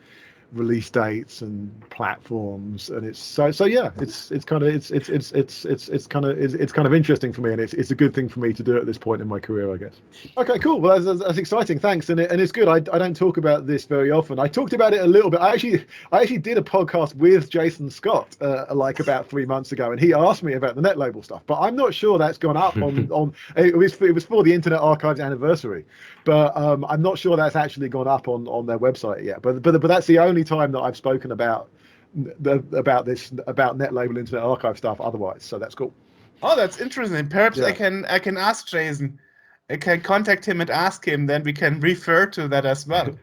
release dates and platforms, and it's kind of interesting for me, and it's a good thing for me to do at this point in my career, I guess. Okay, cool. Well, that's exciting. Thanks. And it's good. I don't talk about this very often. I talked about it a little bit. I actually did a podcast with Jason Scott like about 3 months ago, and he asked me about the Netlabel stuff, but I'm not sure that's gone up on it was for the Internet Archive's anniversary, but I'm not sure that's actually gone up on their website yet. But that's the only time that I've spoken about about Netlabel Internet Archive stuff otherwise. So that's cool. Oh, that's interesting. Perhaps Yeah. I can ask Jason. I can contact him and ask him. Then we can refer to that as well.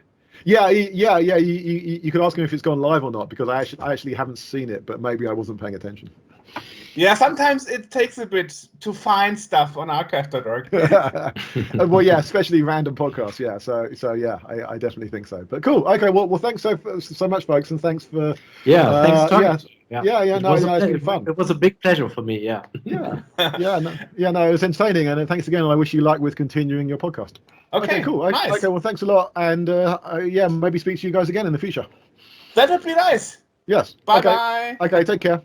Yeah. You could ask him if it's gone live or not, because I actually haven't seen it, but maybe I wasn't paying attention. Yeah, sometimes it takes a bit to find stuff on archive.org. Well, yeah, especially random podcasts. Yeah, so yeah, I definitely think so. But cool. Okay, well, thanks so much, folks, and thanks for thanks for talking. No, it's been fun. It was a big pleasure for me. Yeah. No, it was entertaining, and thanks again. And I wish you luck with continuing your podcast. Okay, cool. Nice. Okay, well, thanks a lot, and maybe speak to you guys again in the future. That would be nice. Yes. Bye. Okay, take care.